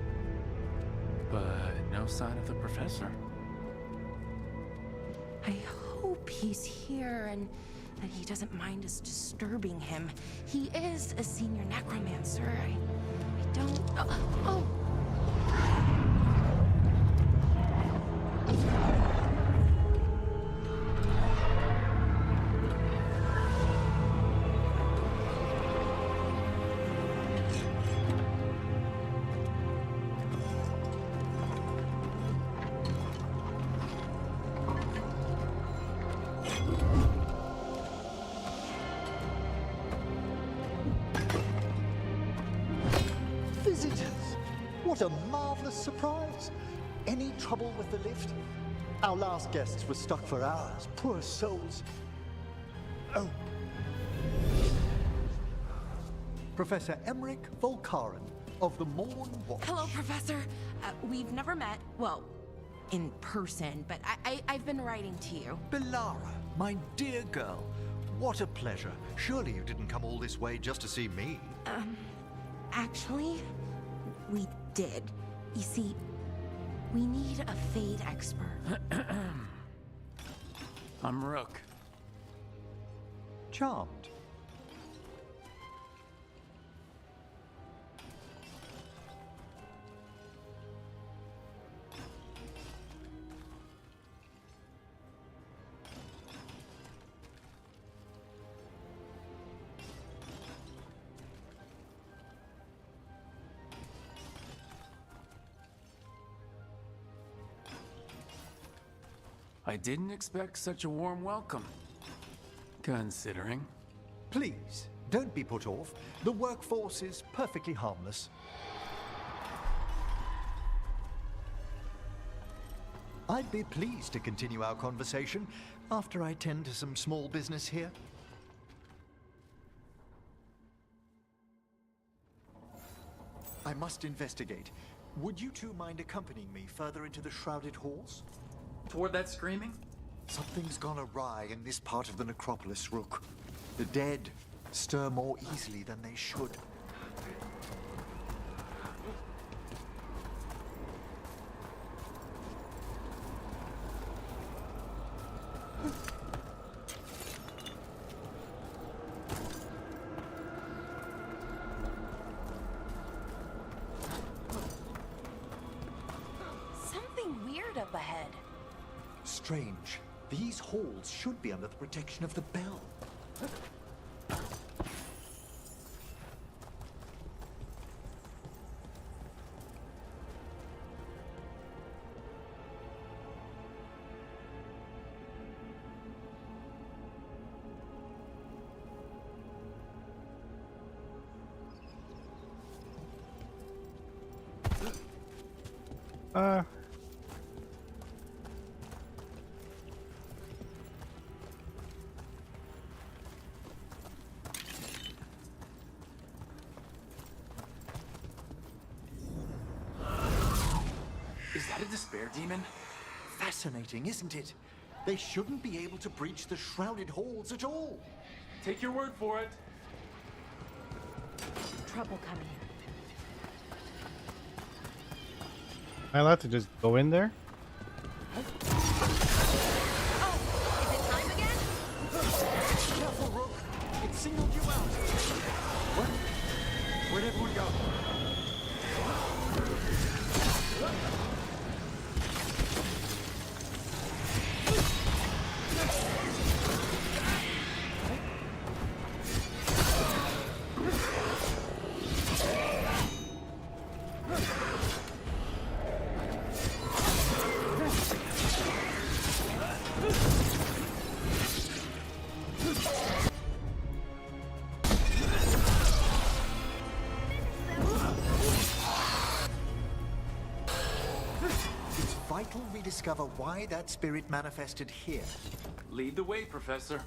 Speaker 6: But no sign of the professor.
Speaker 12: I hope he's here and that he doesn't mind us disturbing him. He is a senior necromancer. I don't... Oh!
Speaker 5: Visitors! What a marvelous surprise! Any trouble with the lift? Our last guests were stuck for hours. Poor souls. Oh. Professor Emmerich Volkaren of the Morn Watch.
Speaker 12: Hello, Professor. We've never met, well, in person, but I've been writing to you.
Speaker 5: Belara, my dear girl. What a pleasure. Surely you didn't come all this way just to see me.
Speaker 12: Actually, we did. You see, we need a Fade expert.
Speaker 6: I'm Rook.
Speaker 5: Charmed.
Speaker 6: I didn't expect such a warm welcome. Considering.
Speaker 5: Please, don't be put off. The workforce is perfectly harmless. I'd be pleased to continue our conversation after I tend to some small business here. I must investigate. Would you two mind accompanying me further into the shrouded halls?
Speaker 6: Toward that screaming?
Speaker 5: Something's gone awry in this part of the necropolis, Rook. The dead stir more easily than they should.
Speaker 12: Something weird up ahead.
Speaker 5: Strange. These halls should be under the protection of the bell.
Speaker 6: Is that a despair demon?
Speaker 5: Fascinating, isn't it? They shouldn't be able to breach the shrouded halls at all.
Speaker 6: Take your word for it.
Speaker 12: Trouble coming.
Speaker 4: Am I allowed to just go in there?
Speaker 5: Careful, Rook. It singled you out. What? Where'd everyone go? Vital we discover why that spirit manifested here.
Speaker 6: Lead the way, Professor.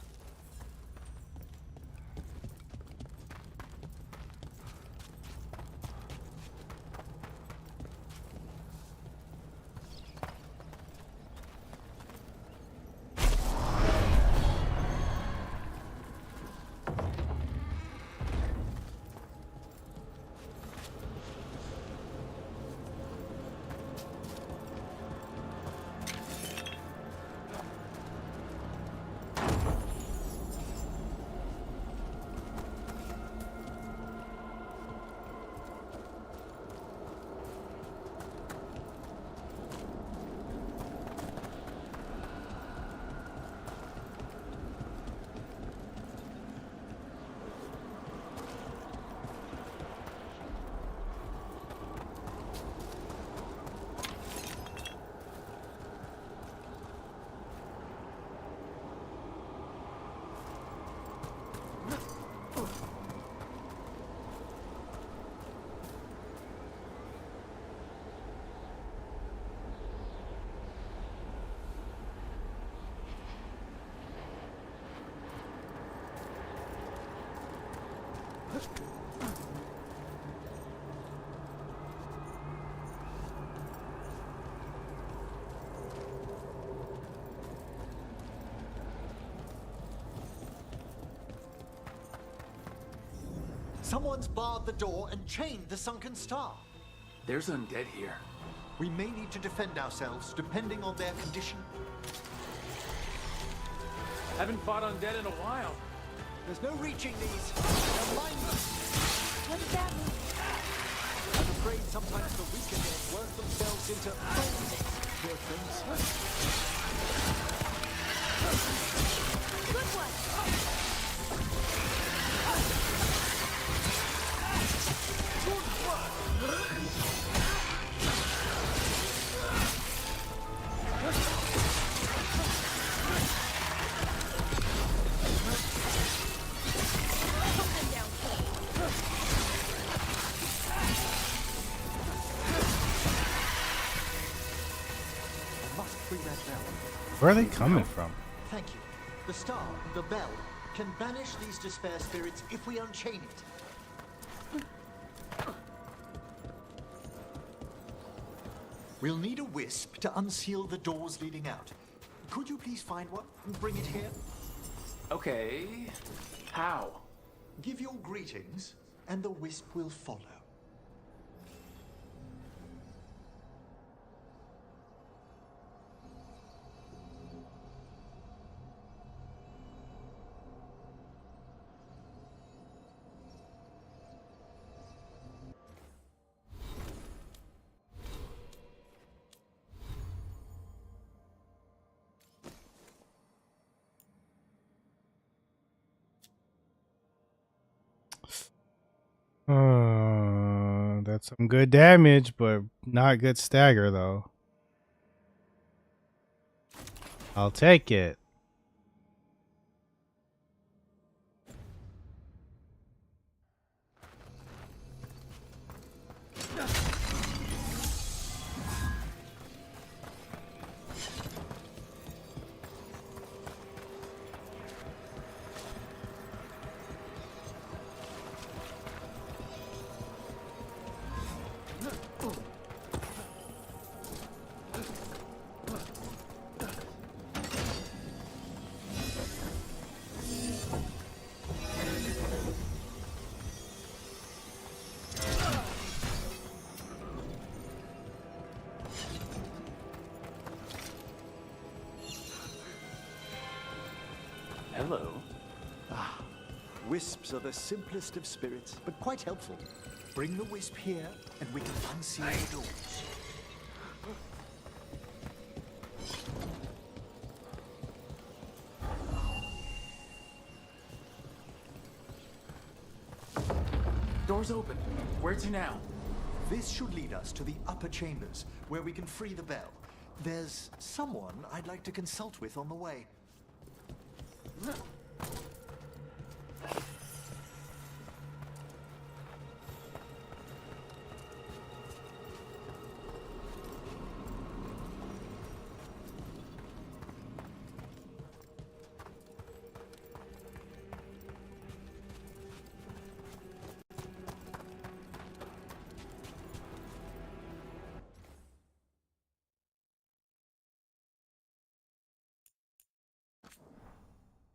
Speaker 5: Someone's barred the door and chained the sunken star.
Speaker 6: There's undead here.
Speaker 5: We may need to defend ourselves, depending on their condition.
Speaker 6: Haven't fought undead in a while.
Speaker 5: There's no reaching these. They're mindless.
Speaker 12: What does that mean?
Speaker 5: I'm afraid sometimes the weaker men work themselves into poor things.
Speaker 12: Good one.
Speaker 4: Where are they coming from?
Speaker 5: Thank you. The star, the bell, can banish these despair spirits if we unchain it. We'll need a wisp to unseal the doors leading out. Could you please find one and bring it here?
Speaker 17: Okay. How?
Speaker 5: Give your greetings, and the wisp will follow.
Speaker 4: That's some good damage, but not good stagger, though. I'll take it.
Speaker 17: Hello.
Speaker 5: Ah, wisps are the simplest of spirits, but quite helpful. Bring the wisp here, and we can unseal the doors.
Speaker 6: Door's open. Where to now?
Speaker 5: This should lead us to the upper chambers, where we can free the bell. There's someone I'd like to consult with on the way.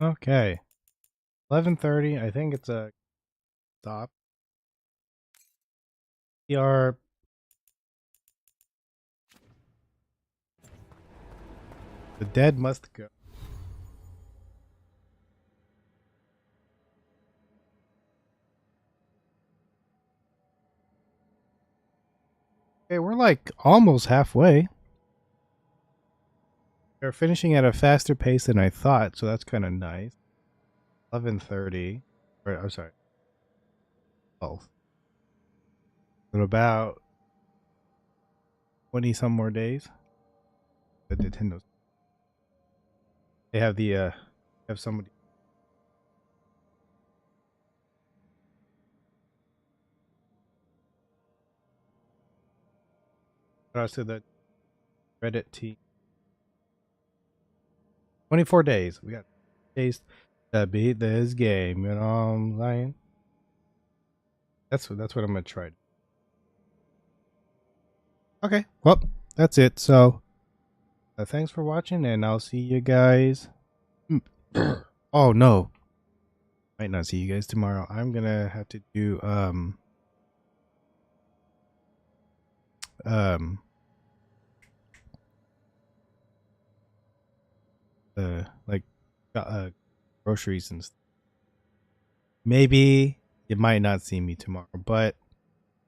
Speaker 4: Okay. 11:30. I think it's a stop. We are. The dead must go. Okay, we're like almost halfway. We're finishing at a faster pace than I thought, so that's kind of nice. 11:30. Or, I'm sorry. 12. In about 20 some more days. The Nintendo. They have the have somebody. I said that Reddit team. 24 days. We got days to beat this game. You know what I'm saying? That's what I'm gonna try. Okay, well, that's it. So, thanks for watching, and I'll see you guys. Oh no, might not see you guys tomorrow. I'm gonna have to do like groceries and stuff. Maybe you might not see me tomorrow, but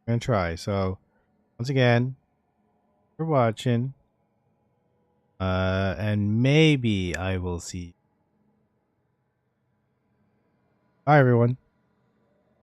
Speaker 4: I'm gonna try. So once again, for watching, and maybe I will see you. Bye everyone.